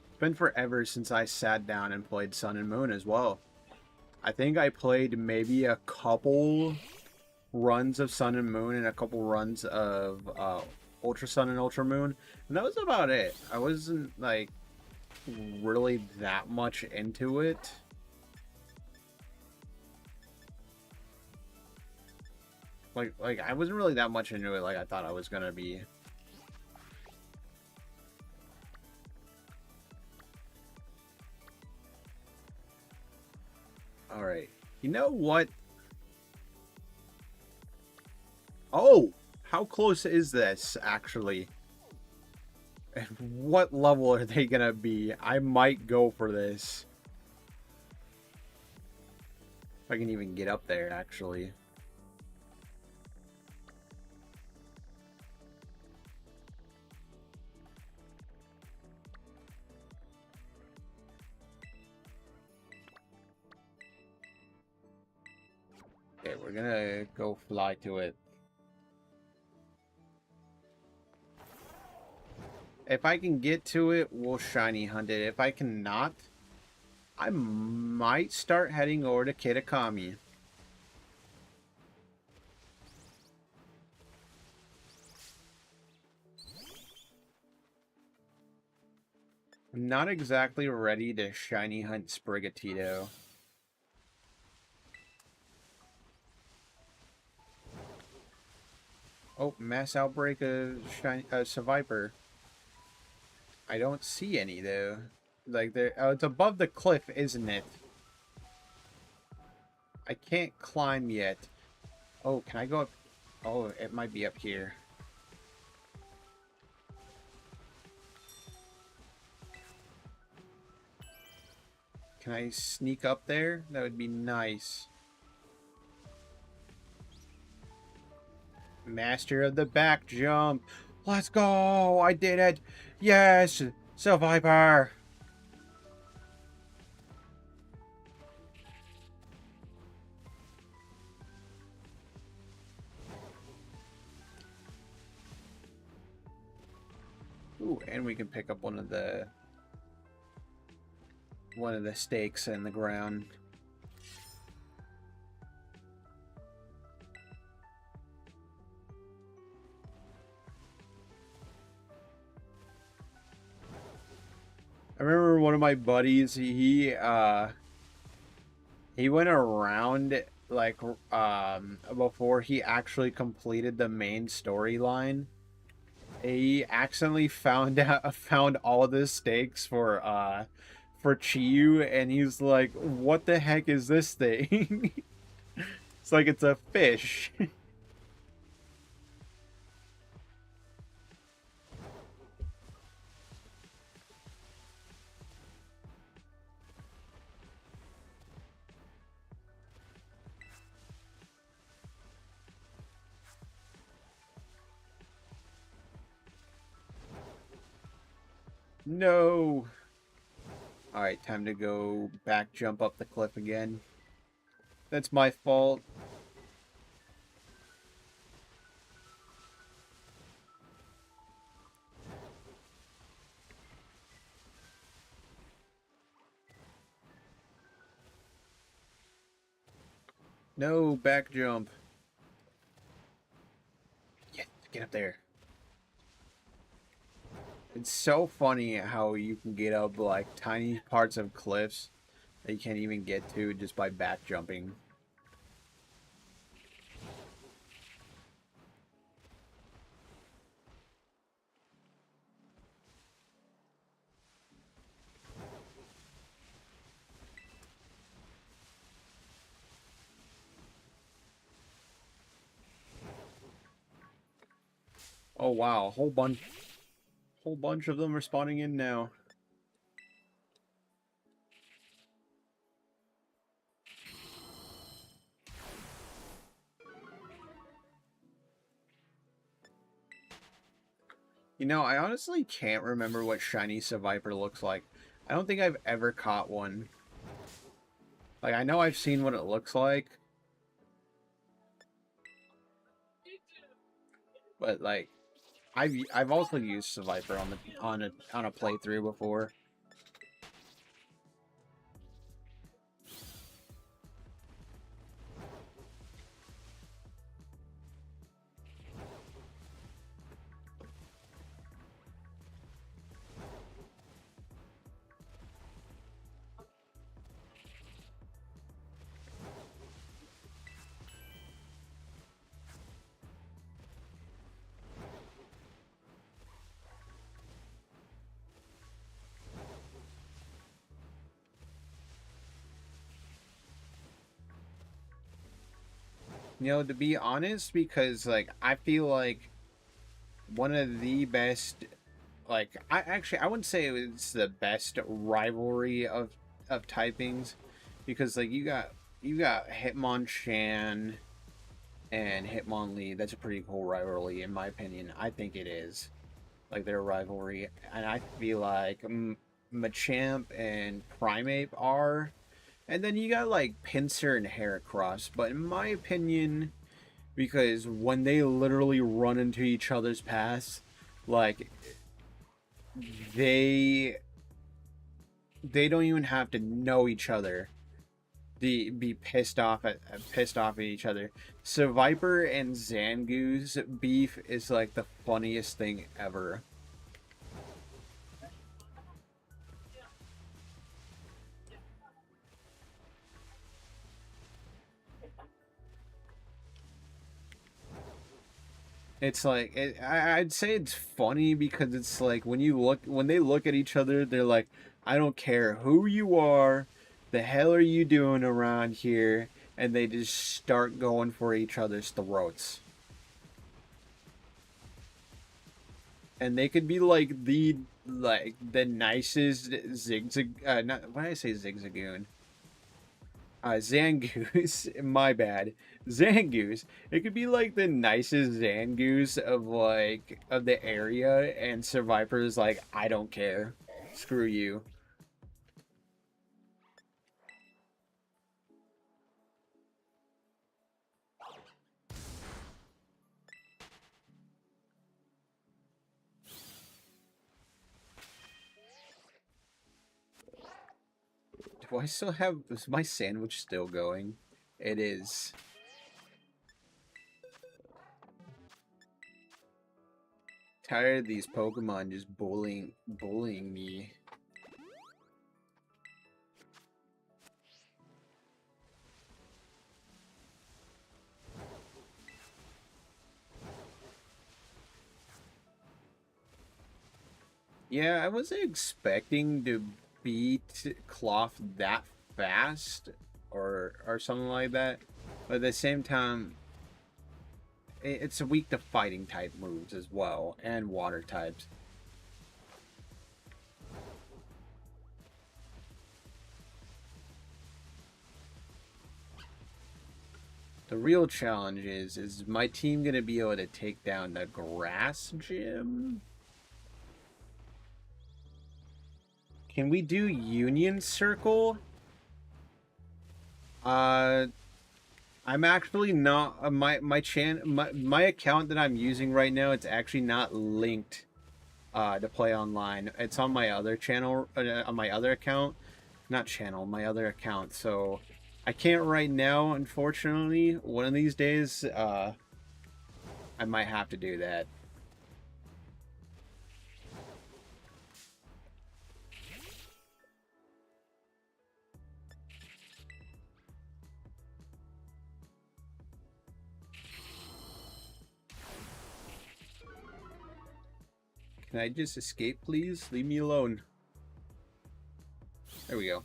It's been forever since I sat down and played Sun and Moon as well. I think I played maybe a couple runs of Sun and Moon and a couple runs of Ultra Sun and Ultra Moon, and that was about it. I wasn't like really that much into it. Like I wasn't really that much into it like I thought I was gonna be. All right. You know what? Oh, how close is this actually? And what level are they gonna be? I might go for this. If I can even get up there, actually. we're gonna go fly to it. If I can get to it, we'll shiny hunt it. If I cannot, I might start heading over to Kitakami. I'm not exactly ready to shiny hunt Sprigatito. Oh, mass outbreak of Seviper. I don't see any though. Like there, oh, it's above the cliff, isn't it? I can't climb yet. Oh, can I go up? Oh, it might be up here. Can I sneak up there? That would be nice. Master of the back jump. Let's go! I did it! Yes! Survivor! Ooh, and we can pick up one of the stakes in the ground. I remember one of my buddies, he went around like before he actually completed the main storyline. He accidentally found all the stakes for Chiyu, and he's like, "What the heck is this thing?" It's like it's a fish. No. Alright, time to go back jump up the cliff again. That's my fault. No, back jump. Yes, get up there. It's so funny how you can get up like tiny parts of cliffs that you can't even get to just by back jumping. Oh wow, a whole bunch of them are spawning in now. You know, I honestly can't remember what shiny Seviper looks like. I don't think I've ever caught one. Like, I know I've seen what it looks like. But like, I've also used Seviper on a playthrough before. You know, to be honest, because like I feel like one of the best, like I wouldn't say it's the best rivalry of typings, because like you got Hitmonchan and Hitmonlee. That's a pretty cool rivalry in my opinion. I think it is like their rivalry, and I feel like Machamp and Primeape are. And then you got like Pinsir and Heracross, but in my opinion, because when they literally run into each other's paths, like they they don't even have to know each other. Be pissed off at each other. So Viper and Zangoose beef is like the funniest thing ever. It's like I'd say it's funny because it's like when they look at each other, they're like, I don't care who you are, the hell are you doing around here, and they just start going for each other's throats. And they could be like the nicest zigzag. Not why did I say zigzagoon? Zangoose. My bad. Zangoose. It could be like the nicest Zangoose of the area, and Survivor's like, I don't care. Screw you. Do I still have is my sandwich still going? It is. Tired of these Pokemon just bullying me. Yeah, I wasn't expecting to beat Cloth that fast or something like that. But at the same time, it's weak to fighting type moves as well, and water types. The real challenge is my team gonna be able to take down the grass gym? Can we do Union Circle? Uh, I'm actually not my account that I'm using right now. It's actually not linked to play online. It's on my other channel, on my other account, not channel, my other account. So I can't right now, unfortunately. One of these days, I might have to do that. Can I just escape, please? Leave me alone. There we go.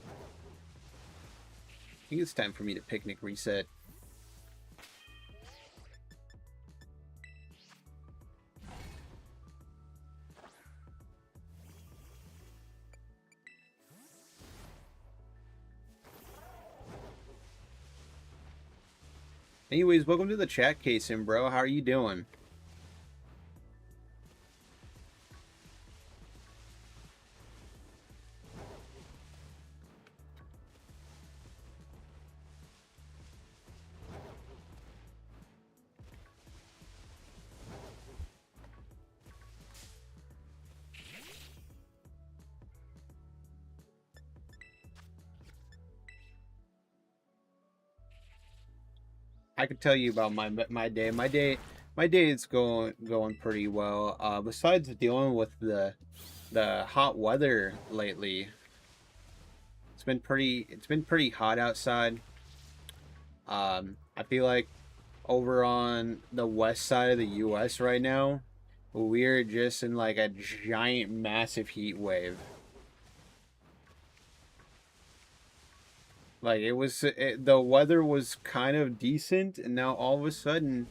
I think it's time for me to picnic reset. Anyways, welcome to the chat, Kason, bro. How are you doing? I could tell you about my day. My day is going pretty well. Besides dealing with the hot weather lately, it's been pretty hot outside. I feel like over on the west side of the U.S. right now, we're just in like a giant, massive heat wave. Like the weather was kind of decent, and now all of a sudden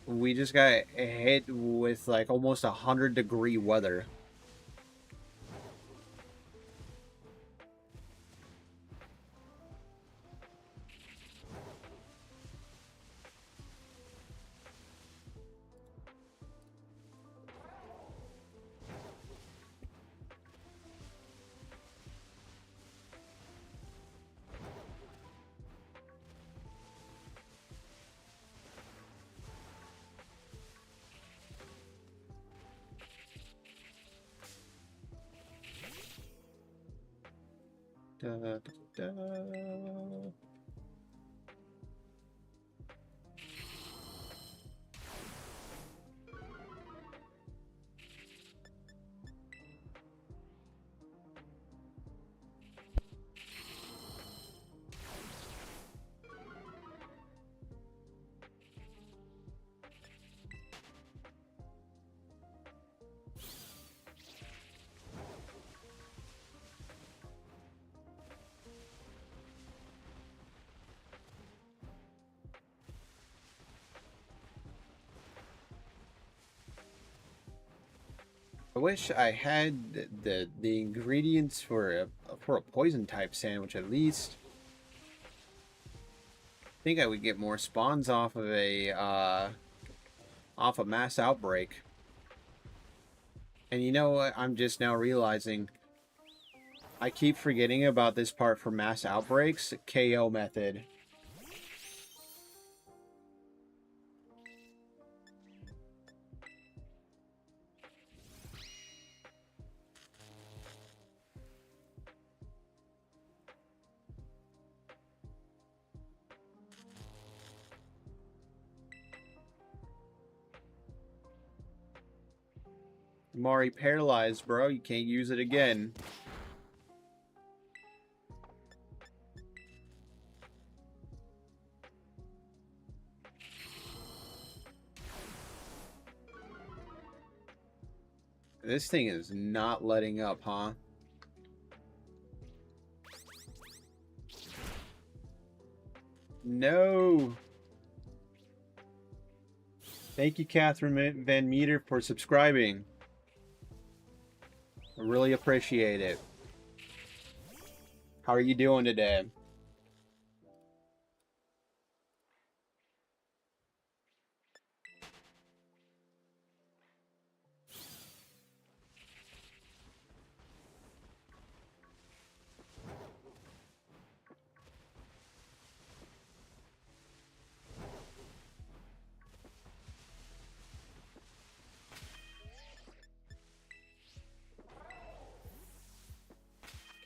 we just got hit with like almost 100-degree weather. Da, da, da. I wish I had the ingredients for a poison type sandwich at least. I think I would get more spawns off of off a mass outbreak. And you know what? I'm just now realizing I keep forgetting about this part for mass outbreaks. KO method. Mari paralyzed, bro. You can't use it again. This thing is not letting up, huh? No. Thank you, Catherine Van Meter, for subscribing. I really appreciate it. How are you doing today?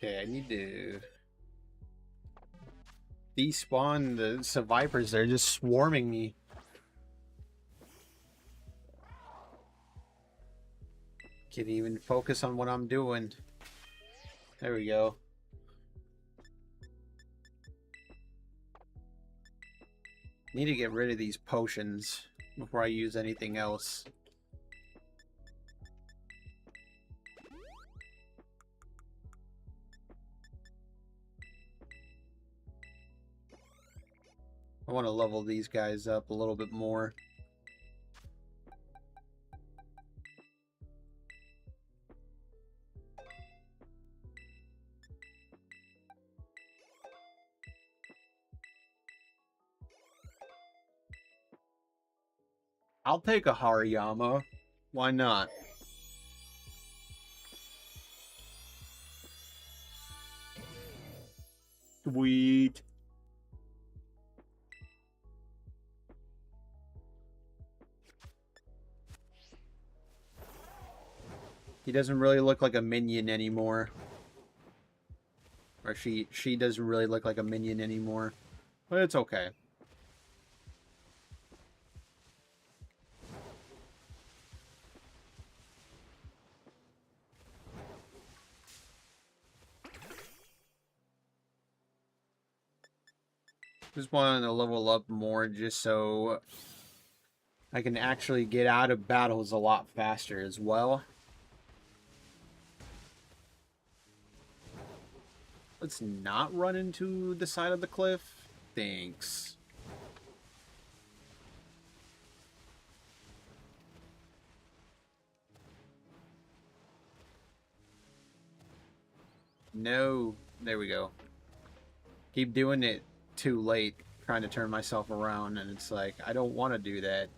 Okay, I need to despawn the survivors. They're just swarming me. Can't even focus on what I'm doing. There we go. Need to get rid of these potions before I use anything else. I want to level these guys up a little bit more. I'll take a Hariyama. Why not? Sweet. He doesn't really look like a minion anymore. Or she doesn't really look like a minion anymore. But it's okay. Just wanted to level up more just so I can actually get out of battles a lot faster as well. Let's not run into the side of the cliff. Thanks. No. There we go. Keep doing it too late, trying to turn myself around, and it's like, I don't want to do that.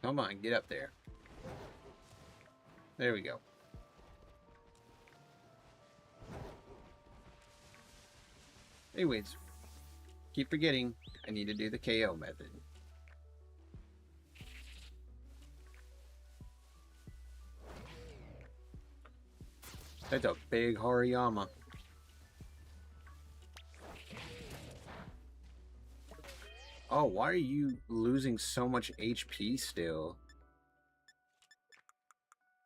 Come on, get up there. There we go. Anyways, keep forgetting I need to do the KO method. That's a big Hariyama. Oh, why are you losing so much HP still?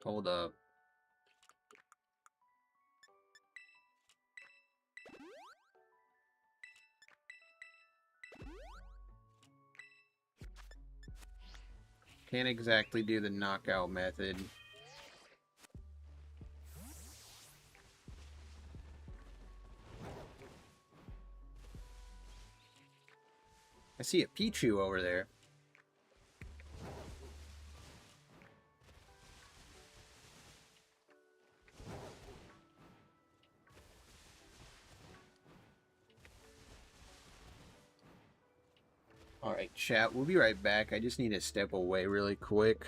Hold up. Can't exactly do the knockout method. I see a Pichu over there. Alright, chat, we'll be right back. I just need to step away really quick.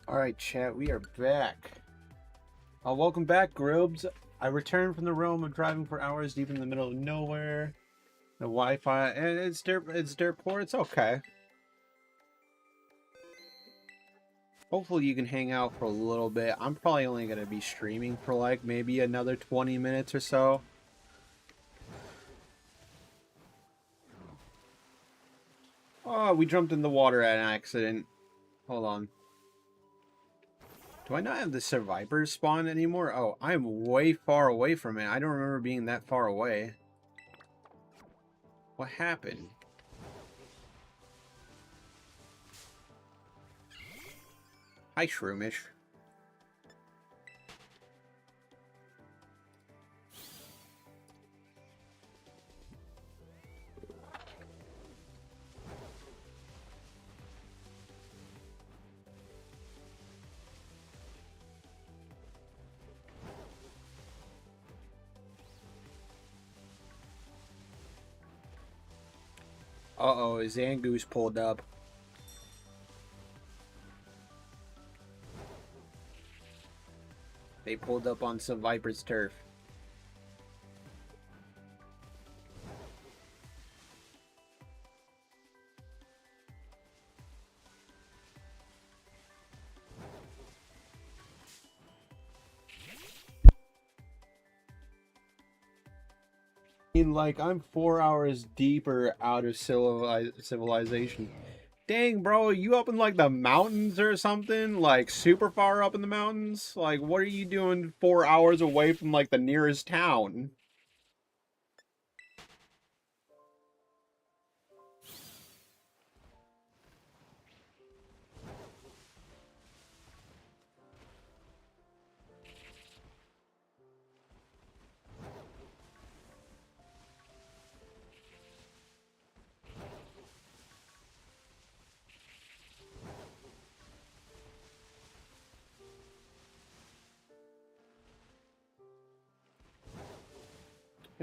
Alright, chat, we are back. Welcome back, Grobes. I returned from the realm of driving for hours deep in the middle of nowhere. The Wi-Fi, and it's dirt poor, it's okay. Hopefully you can hang out for a little bit. I'm probably only going to be streaming for like maybe another 20 minutes or so. Oh, we jumped in the water at an accident. Hold on. Do I not have the survivors spawn anymore? Oh, I'm way far away from it. I don't remember being that far away. What happened? Hi, Shroomish. Uh-oh, Zangoose pulled up. They pulled up on some Viper's turf. Like, I'm 4 hours deeper out of civilization. Dang, bro, you up in, like, the mountains or something? Like, super far up in the mountains? Like, what are you doing 4 hours away from, like, the nearest town?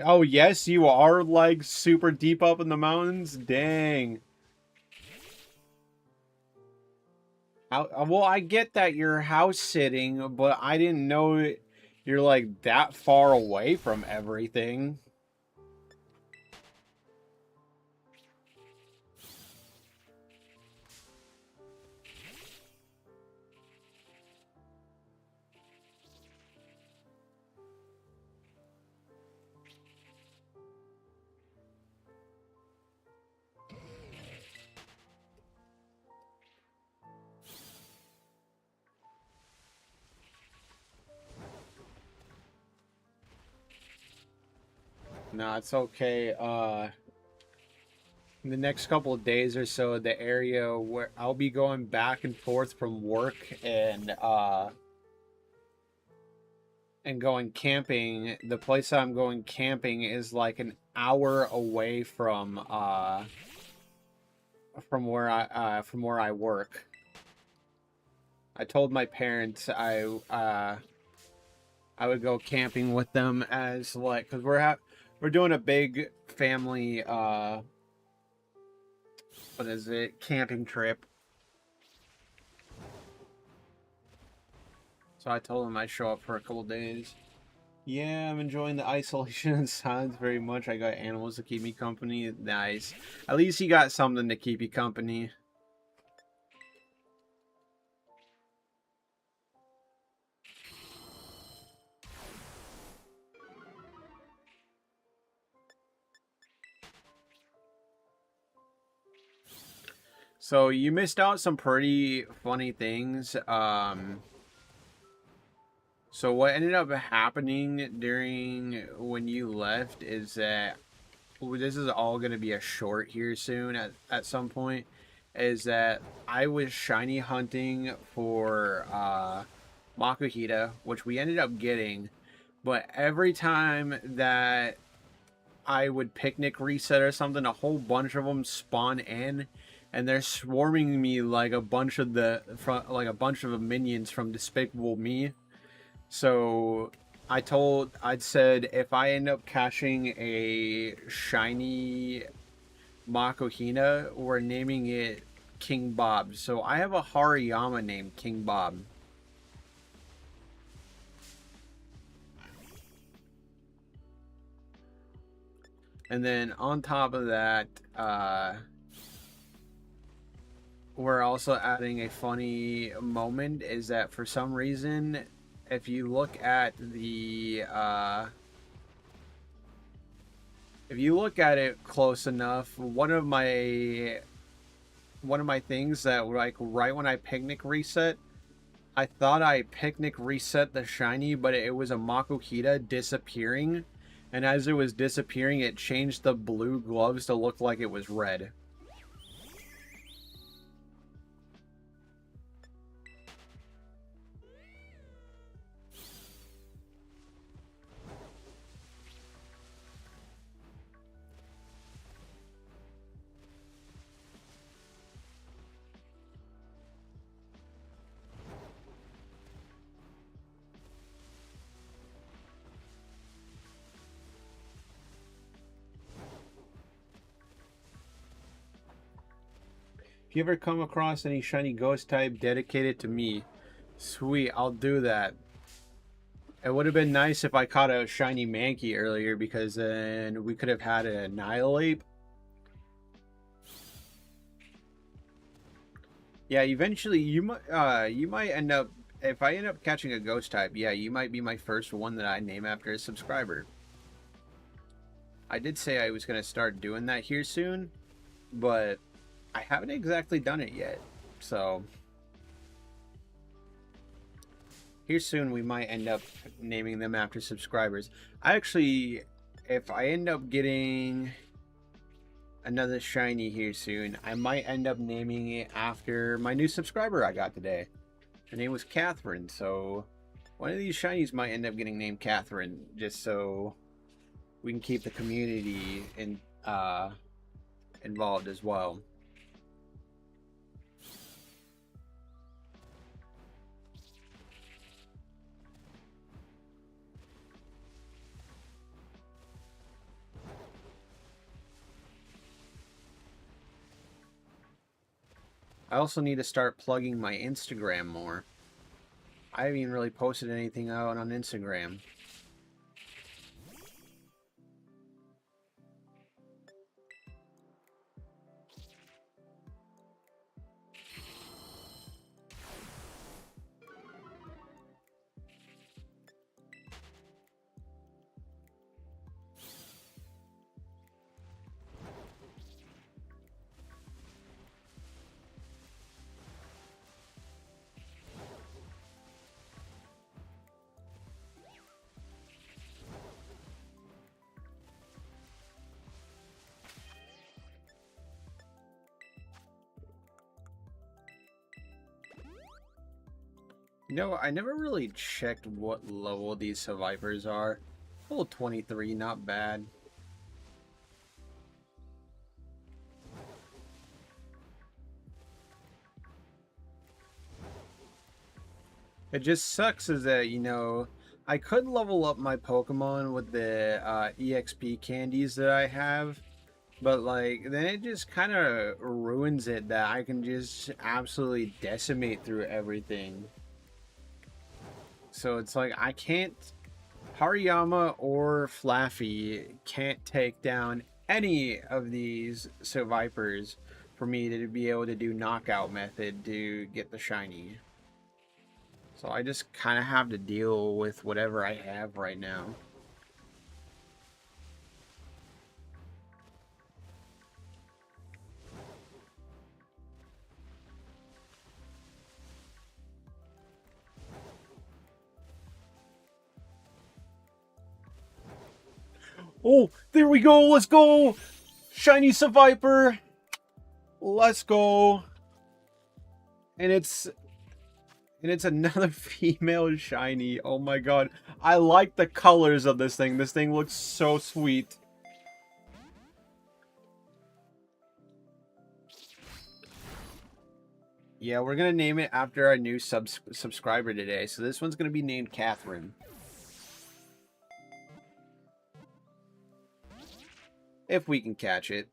Oh, yes, you are, like, super deep up in the mountains? Dang. Well, I get that you're house sitting, but I didn't know you're, like, that far away from everything. Nah, it's okay. In the next couple of days or so, the area where I'll be going back and forth from work and going camping, the place I'm going camping is like an hour away from where I work. I told my parents I would go camping with them as like, cuz we're doing a big family what is it? Camping trip. So I told him I'd show up for a couple days. Yeah, I'm enjoying the isolation and silence very much. I got animals to keep me company. Nice. At least you got something to keep you company. So you missed out some pretty funny things. So what ended up happening during when you left is that this is all going to be a short here soon at some point, is that I was shiny hunting for Makuhita, which we ended up getting, but every time that I would picnic reset or something, a whole bunch of them spawn in, and they're swarming me like a bunch of the minions from Despicable Me. So I'd said if I end up catching a shiny Makuhita, we're naming it King Bob. So I have a Hariyama named King Bob. And then on top of that, we're also adding a funny moment, is that for some reason, if you look at the if you look at it close enough, one of my things that, like, right when I picnic reset, I thought I picnic reset the shiny, but it was a Makuhita disappearing, and as it was disappearing, it changed the blue gloves to look like it was red. If you ever come across any shiny ghost type dedicated to me, sweet, I'll do that. It would have been nice if I caught a shiny Mankey earlier, because then we could have had an Annihilate. Yeah, eventually you might end up, if I end up catching a ghost type, yeah, you might be my first one that I name after a subscriber. I did say I was going to start doing that here soon, but I haven't exactly done it yet. So here soon we might end up naming them after subscribers. I actually, if I end up getting another shiny here soon, I might end up naming it after my new subscriber I got today. Her name was Catherine, so one of these shinies might end up getting named Catherine, just so we can keep the community involved as well. I also need to start plugging my Instagram more. I haven't even really posted anything out on Instagram. You know, I never really checked what level these survivors are. Level 23, not bad. It just sucks is that, you know, I could level up my Pokemon with the EXP candies that I have, but, like, then it just kind of ruins it that I can just absolutely decimate through everything. So it's like, I can't, Hariyama or Flaffy can't take down any of these Survivors for me to be able to do knockout method to get the shiny. So I just kind of have to deal with whatever I have right now. Oh, there we go. Let's go. Shiny Survivor. Let's go. And it's another female shiny. Oh my god. I like the colors of this thing. This thing looks so sweet. Yeah, we're going to name it after our new subscriber today. So this one's going to be named Catherine. If we can catch it.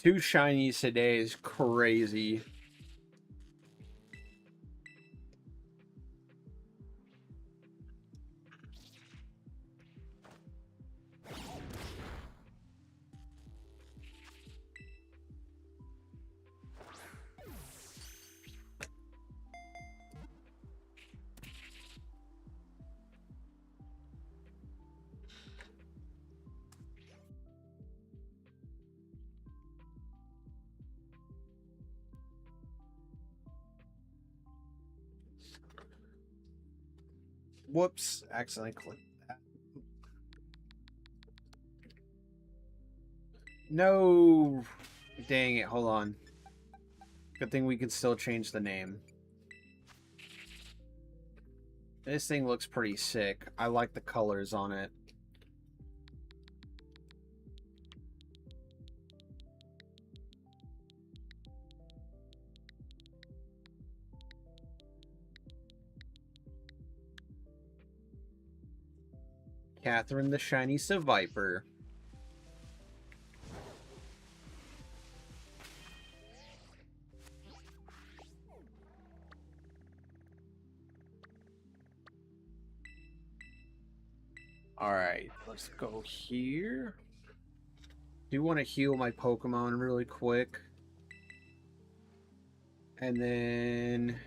2 shinies today is crazy. Whoops, accidentally clicked that. No! Dang it, hold on. Good thing we can still change the name. This thing looks pretty sick. I like the colors on it. Catherine the Shiny Viper. Alright, let's go here. Do want to heal my Pokemon really quick. And then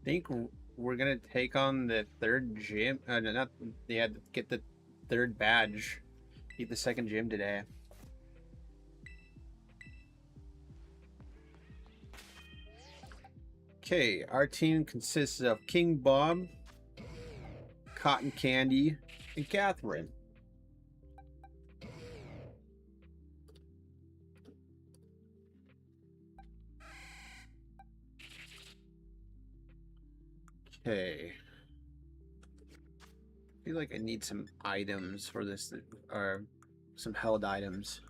I think we're gonna take on the 3rd gym. Not yeah, get the 3rd badge. Beat the 2nd gym today. Okay, our team consists of King Bob, Cotton Candy, and Catherine. Okay. I feel like I need some items for this, or some held items.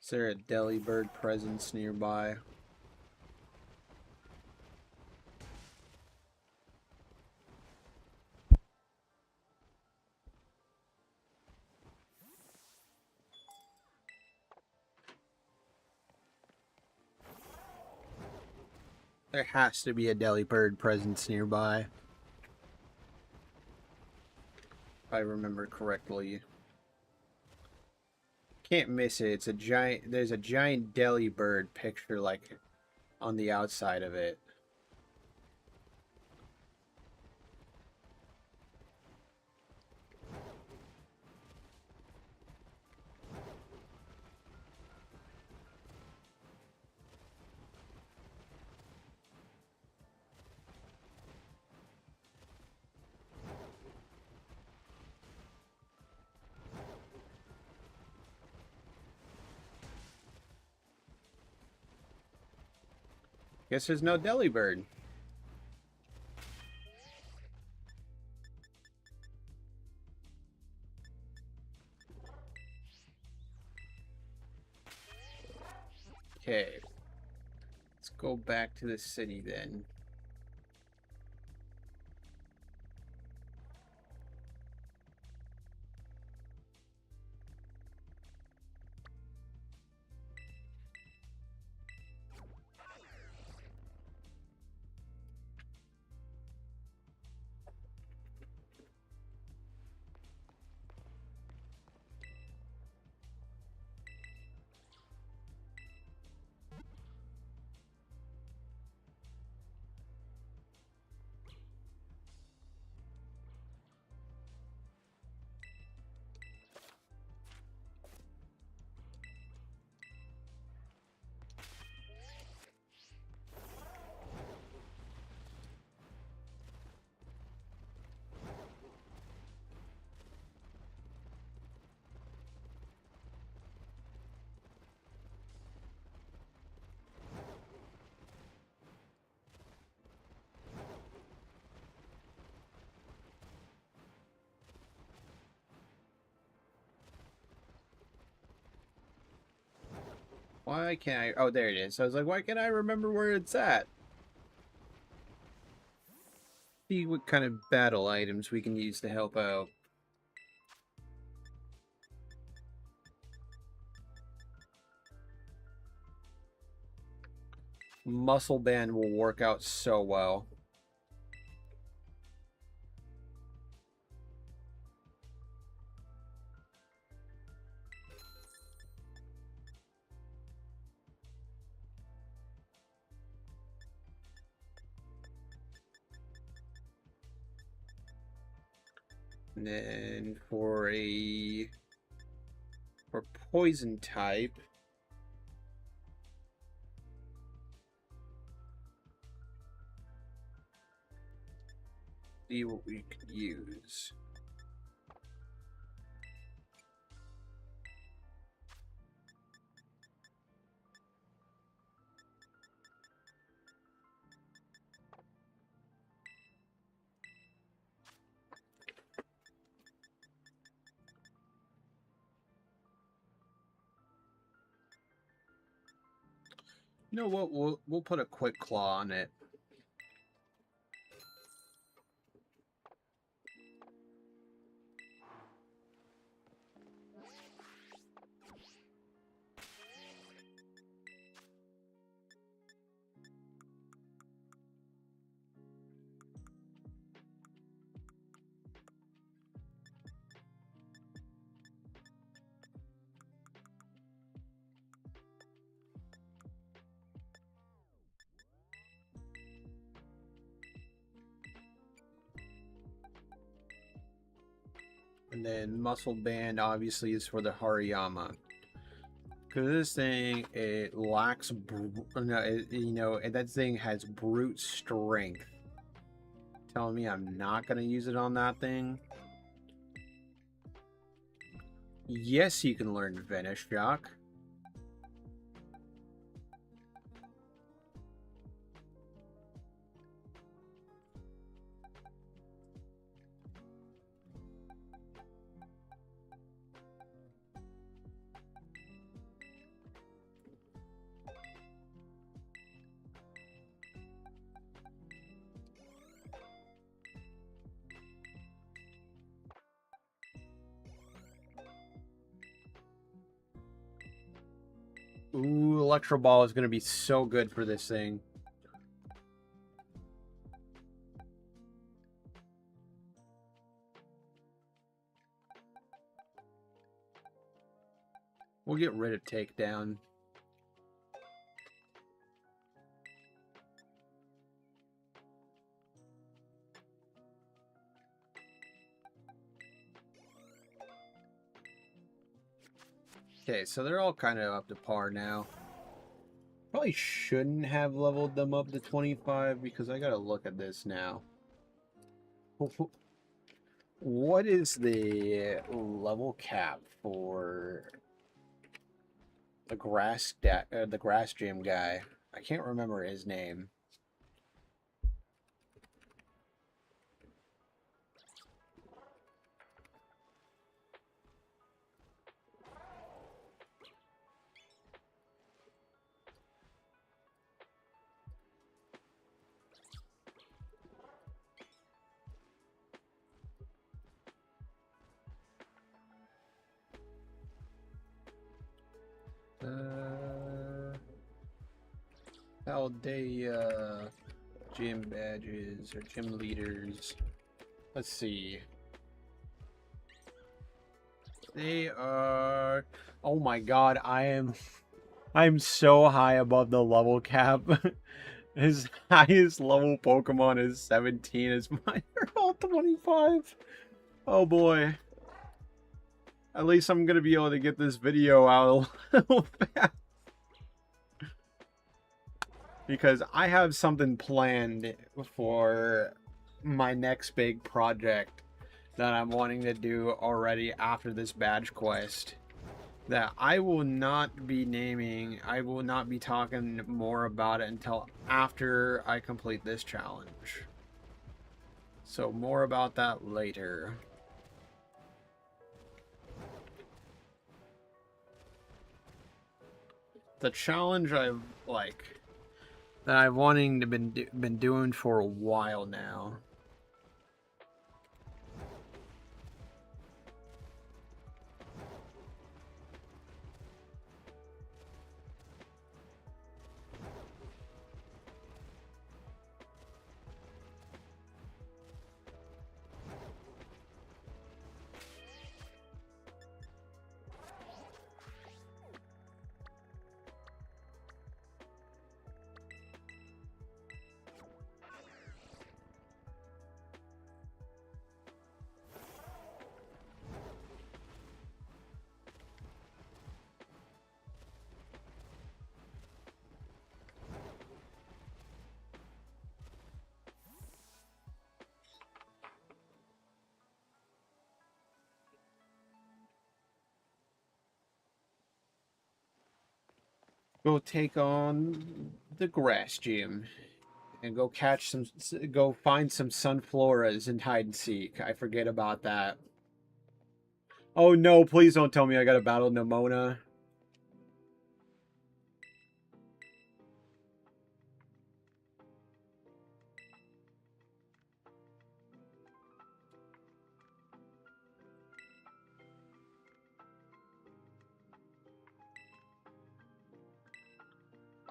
Is there a Delibird presence nearby? There has to be a Delibird presence nearby. If I remember correctly. Can't miss it. It's a giant. There's a giant Delibird picture, like, on the outside of it. Guess there's no Delibird. Okay. Let's go back to the city then. Why can't I? Oh, there it is. So I was like, why can't I remember where it's at? See what kind of battle items we can use to help out. Muscle band will work out so well. And then for poison type, see what we could use. You know what? We'll put a quick claw on it. And then muscle band obviously is for the Hariyama. Because this thing, it lacks, that thing has brute strength. Telling me I'm not going to use it on that thing? Yes, you can learn Vanish, Jock. Ooh, Electro Ball is going to be so good for this thing. We'll get rid of Takedown. Okay, so they're all kind of up to par now. Probably shouldn't have leveled them up to 25 because I gotta look at this now. What is the level cap for the grass gym guy? I can't remember his name. Paldea gym badges or gym leaders. Let's see. They are. Oh my god, I'm so high above the level cap. His highest level Pokemon is 17. Is mine are all 25. Oh boy. At least I'm gonna be able to get this video out a little fast. Because I have something planned for my next big project that I'm wanting to do already after this badge quest. That I will not be naming, I will not be talking more about it until after I complete this challenge. So more about that later. the challenge I've that I've wanting to been doing for a while now. Go take on the grass gym and go catch some, go find some sunfloras and hide and seek. I forget about that. Oh no, please don't tell me I gotta battle Nemona.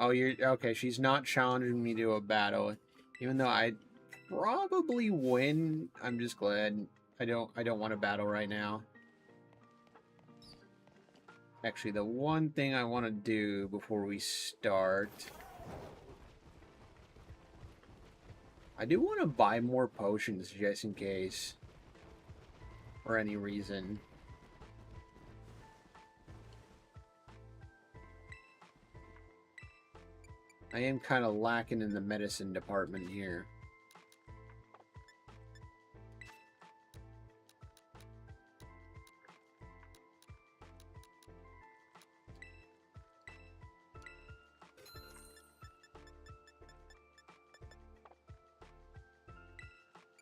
Oh, you're okay. She's not challenging me to a battle, even though I probably win. I'm just glad I don't want to battle right now. Actually, the one thing I want to do before we start, I do want to buy more potions just in case, for any reason. I am kind of lacking in the medicine department here.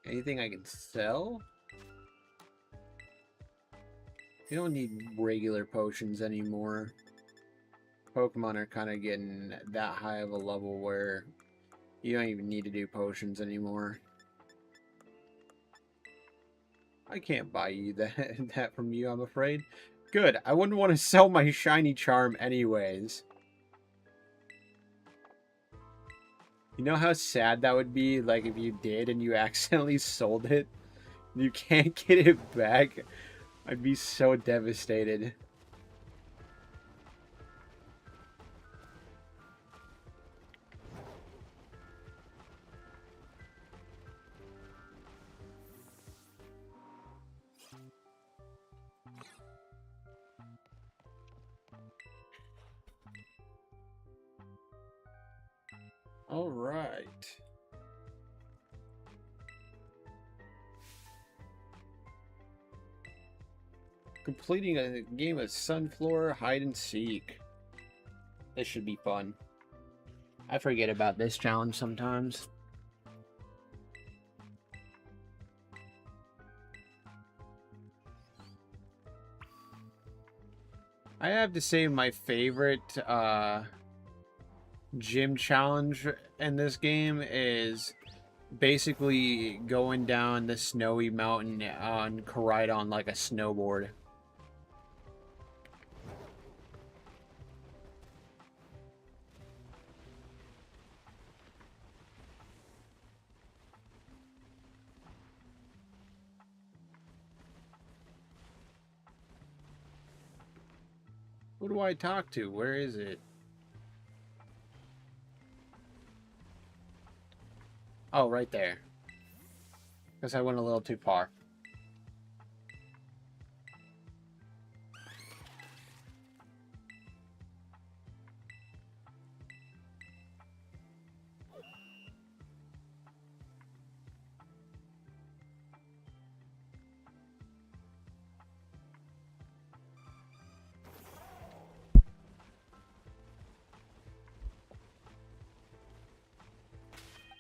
Anything I can sell? You don't need regular potions anymore. Pokemon are kind of getting that high of a level where you don't even need to do potions anymore. I can't buy you that from you, I'm afraid. Good. I wouldn't want to sell my shiny charm anyways. You know how sad that would be, like, if you did and you accidentally sold it? You can't get it back? I'd be so devastated. All right. Completing a game of Sunflower Hide and Seek. This should be fun. I forget about this challenge sometimes. I have to say my favorite gym challenge in this game is basically going down the snowy mountain on Koraidon like a snowboard. Who do I talk to? Where is it? Oh, right there. Guess I went a little too far.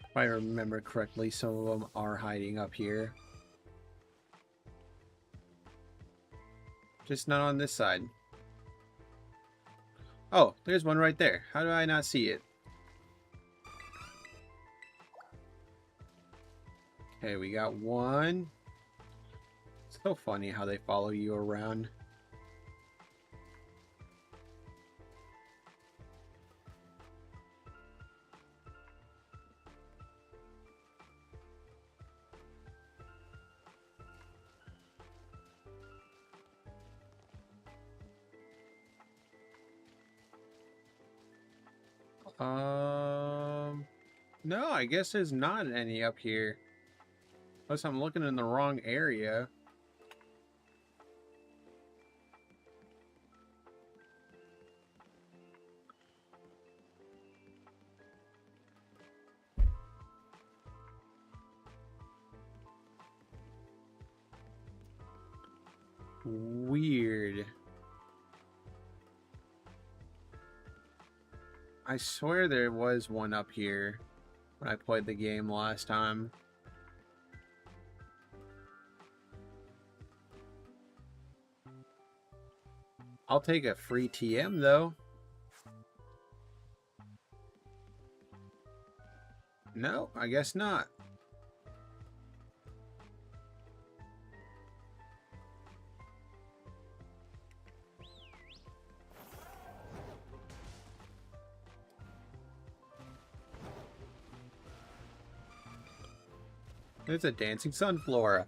If I remember correctly, some of them are hiding up here. Just not on this side. Oh, there's one right there. How do I not see it? Okay, we got one. So funny how they follow you around. No, I guess there's not any up here. Unless I'm looking in the wrong area. Weird. I swear there was one up here when I played the game last time. I'll take a free TM though. No, I guess not. There's a dancing sunflora.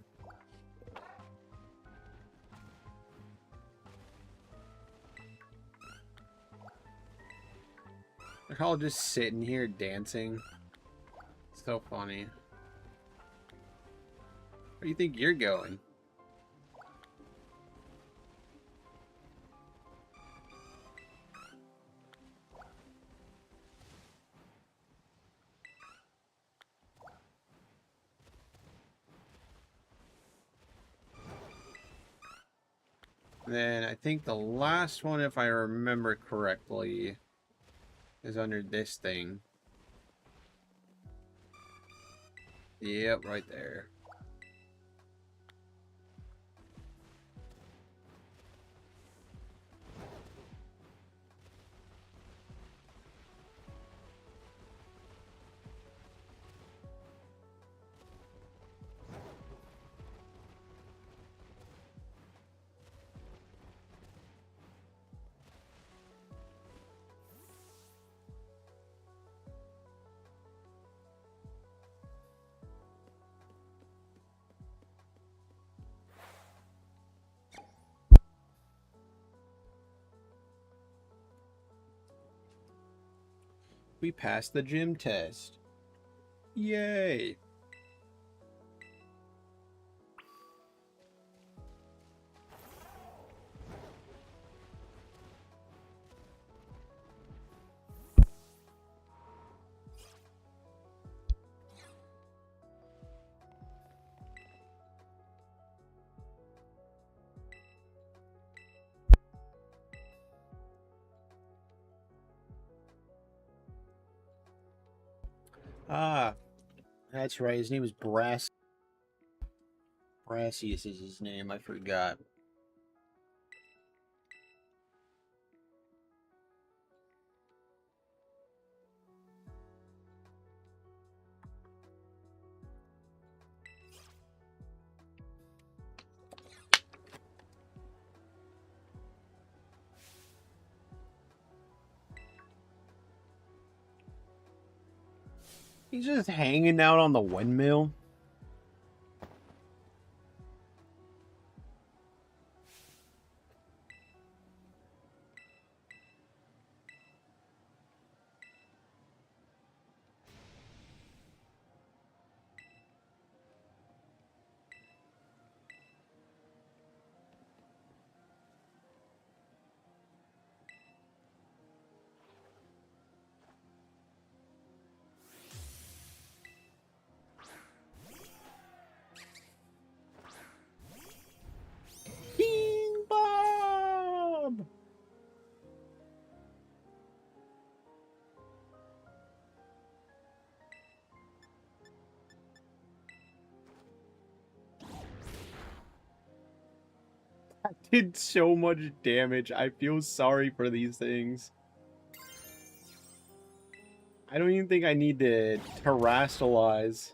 They're all just sitting here dancing. So funny. Where do you think you're going? Then I think the last one, if I remember correctly, is under this thing. Yep, right there. We passed the gym test. Yay! Ah, that's right. His name was Brass. Brassius is his name. I forgot. He's just hanging out on the windmill. King Bob! Did so much damage. I feel sorry for these things. I don't even think I need to terrestrialize.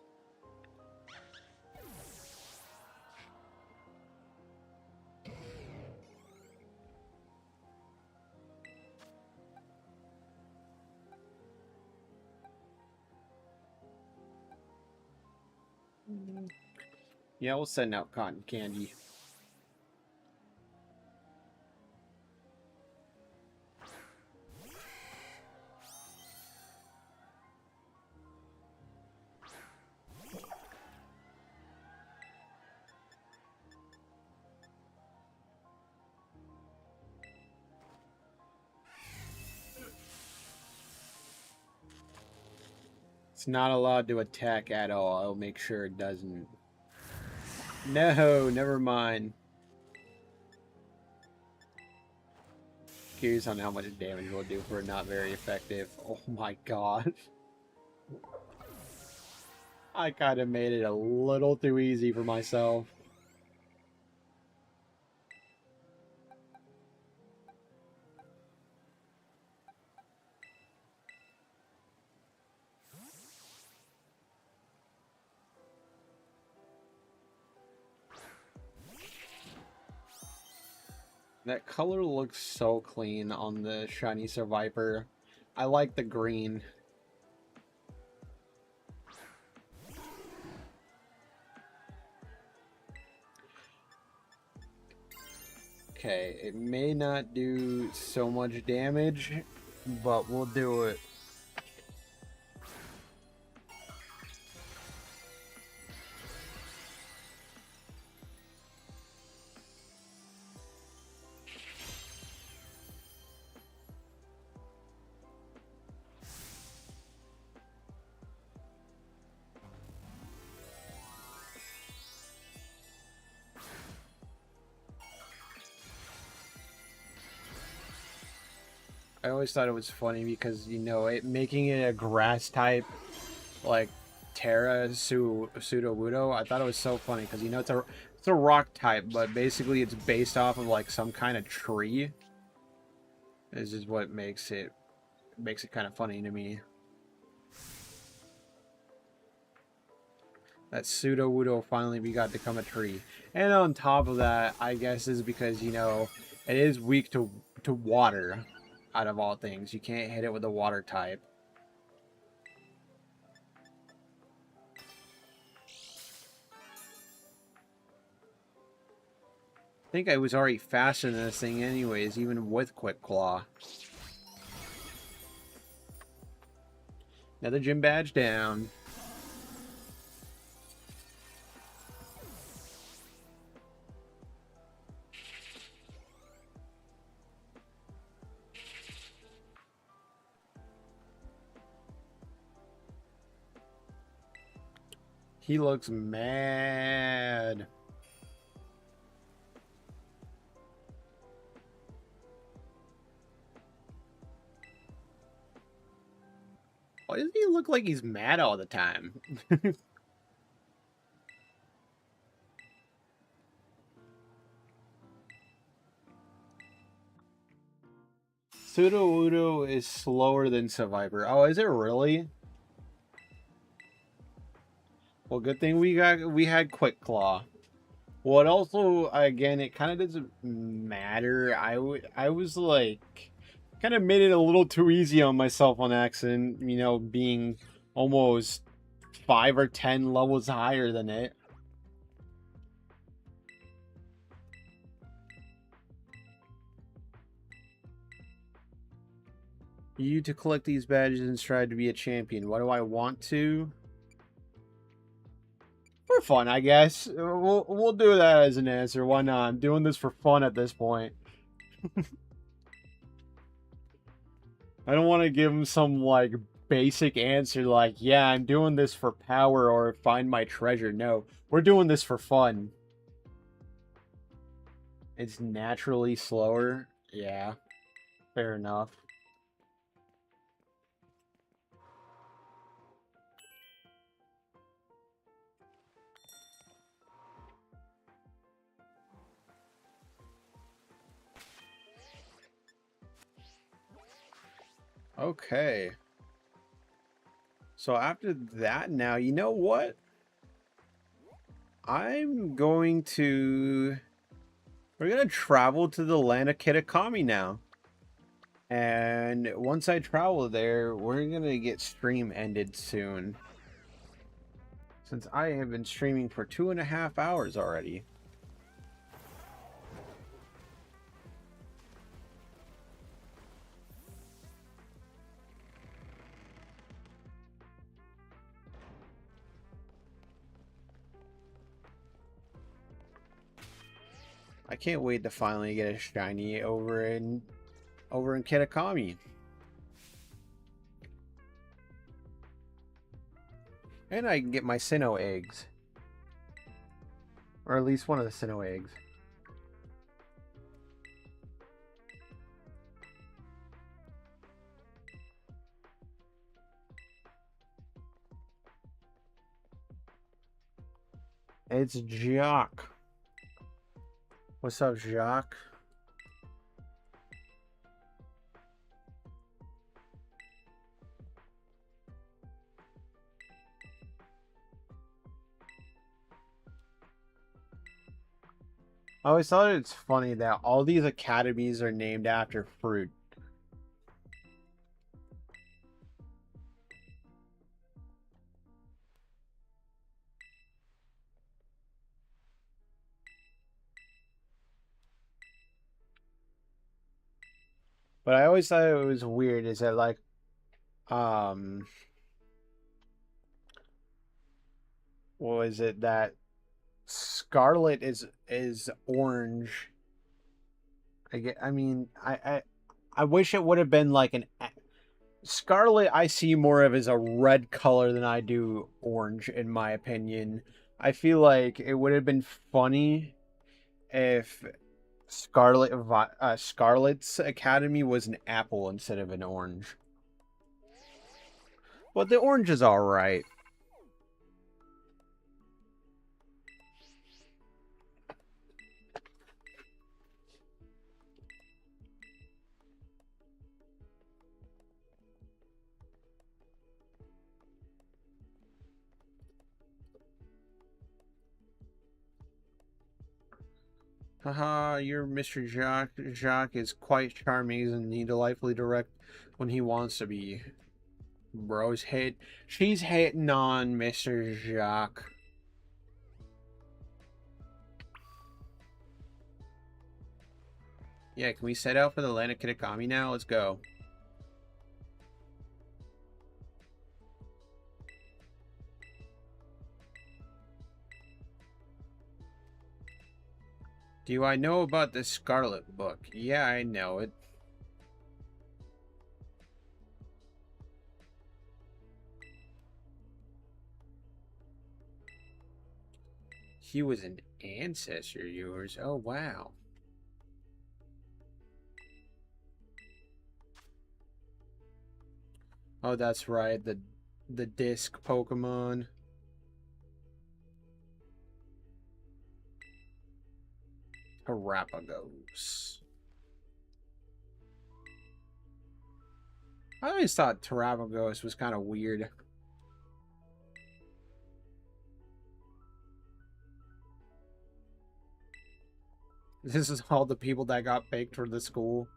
Yeah, we'll send out cotton candy. It's not allowed to attack at all. I'll make sure it doesn't. No, never mind. Curious on how much damage we'll do for not very effective. Oh my god. I kind of made it a little too easy for myself. That color looks so clean on the shiny Survivor. I like the green. Okay, it may not do so much damage, but we'll do it. I always thought it was funny because, you know, making it a grass type, like Terra Sudowoodo, I thought it was so funny because, you know, it's a rock type, but basically it's based off of like some kind of tree. This is what makes it kind of funny to me. That Sudowoodo finally got to become a tree. And on top of that, I guess is because, you know, it is weak to water. Out of all things, you can't hit it with a water type. I think I was already faster than this thing anyways, even with Quick Claw. Another gym badge down. He looks mad. Why does he look like he's mad all the time? Sudowoodo is slower than Survivor. Oh, is it really? Well, good thing we had Quick Claw. Well, it also, again, it kind of doesn't matter. I was like, kind of made it a little too easy on myself on accident, you know, being almost 5 or 10 levels higher than it. You to collect these badges and strive to be a champion. What do I want to? For fun, I guess. We'll do that as an answer. Why not? I'm doing this for fun at this point. I don't want to give him some, like, basic answer like, yeah, I'm doing this for power or find my treasure. No, we're doing this for fun. It's naturally slower. Yeah, fair enough. Okay. So after that, now, you know what? I'm going to... We're going to travel to the land of Kitakami now. And once I travel there, we're going to get stream ended soon. Since I have been streaming for 2.5 hours already. I can't wait to finally get a shiny over in Kitakami. And I can get my Sinnoh eggs. Or at least one of the Sinnoh eggs. It's Jock. What's up, Jock? I always thought it's funny that all these academies are named after fruit. But I always thought it was weird is that like what was it that Scarlet is orange. I mean I wish it would have been like an Scarlet. I see more of as a red color than I do orange, in my opinion. I feel like it would have been funny if Scarlet's Academy was an apple instead of an orange. But the orange is all right. Haha, your Mr. Jacques. Jacques is quite charming and he delightfully direct when he wants to be. She's hating on Mr. Jacques. Yeah, can we set out for the land of Kitakami now? Let's go. Do I know about the Scarlet book? Yeah, I know it. He was an ancestor of yours. Oh, wow. Oh, that's right. The disc Pokemon. Terrapagos. I always thought Terrapagos was kind of weird. This is all the people that got picked for the school.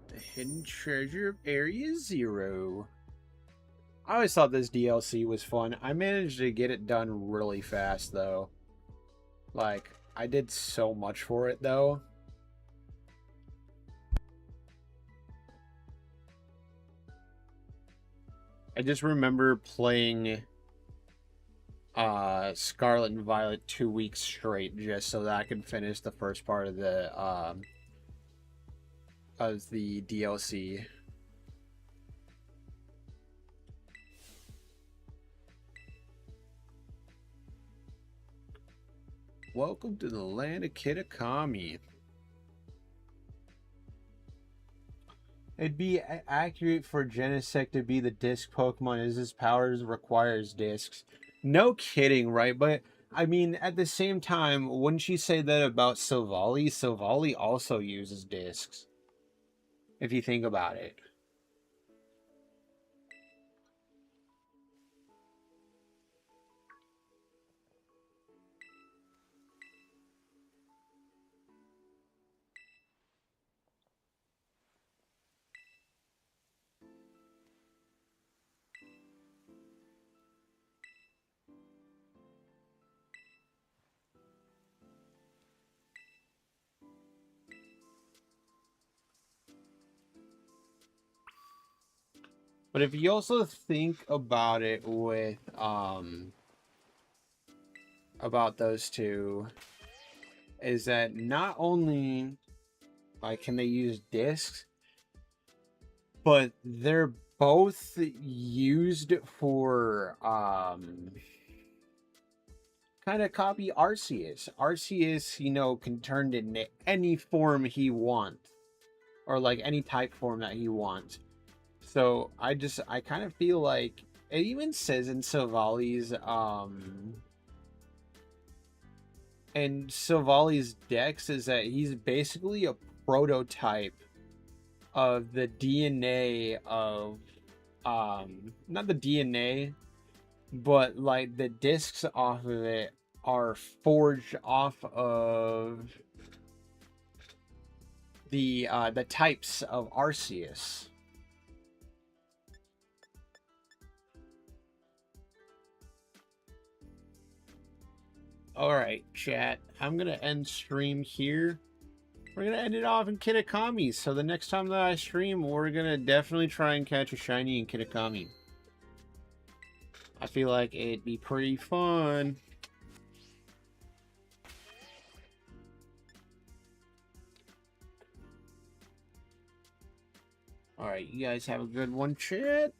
The hidden treasure of Area Zero. I always thought this DLC was fun. I managed to get it done really fast, though. Like, I did so much for it, though. I just remember playing Scarlet and Violet 2 weeks straight just so that I could finish the first part of the DLC. Welcome to the land of Kitakami. It'd be accurate for Genesect to be the disc Pokemon as his powers requires discs. No kidding, right? But I mean, at the same time, wouldn't you say that about Silvally? Silvally also uses discs, if you think about it. But if you also think about it with about those two, is that not only like can they use discs, but they're both used for kind of copy Arceus. Arceus, you know, can turn into any form he wants, or like any type form that he wants. So I kind of feel like it even says in Silvalli's dex is that he's basically a prototype of the DNA of not the DNA, but like the discs off of it are forged off of the types of Arceus. All right, chat. I'm gonna end stream here. We're gonna end it off in Kitakami. So the next time that I stream, we're gonna definitely try and catch a shiny in Kitakami. I feel like it'd be pretty fun. All right, you guys have a good one, chat.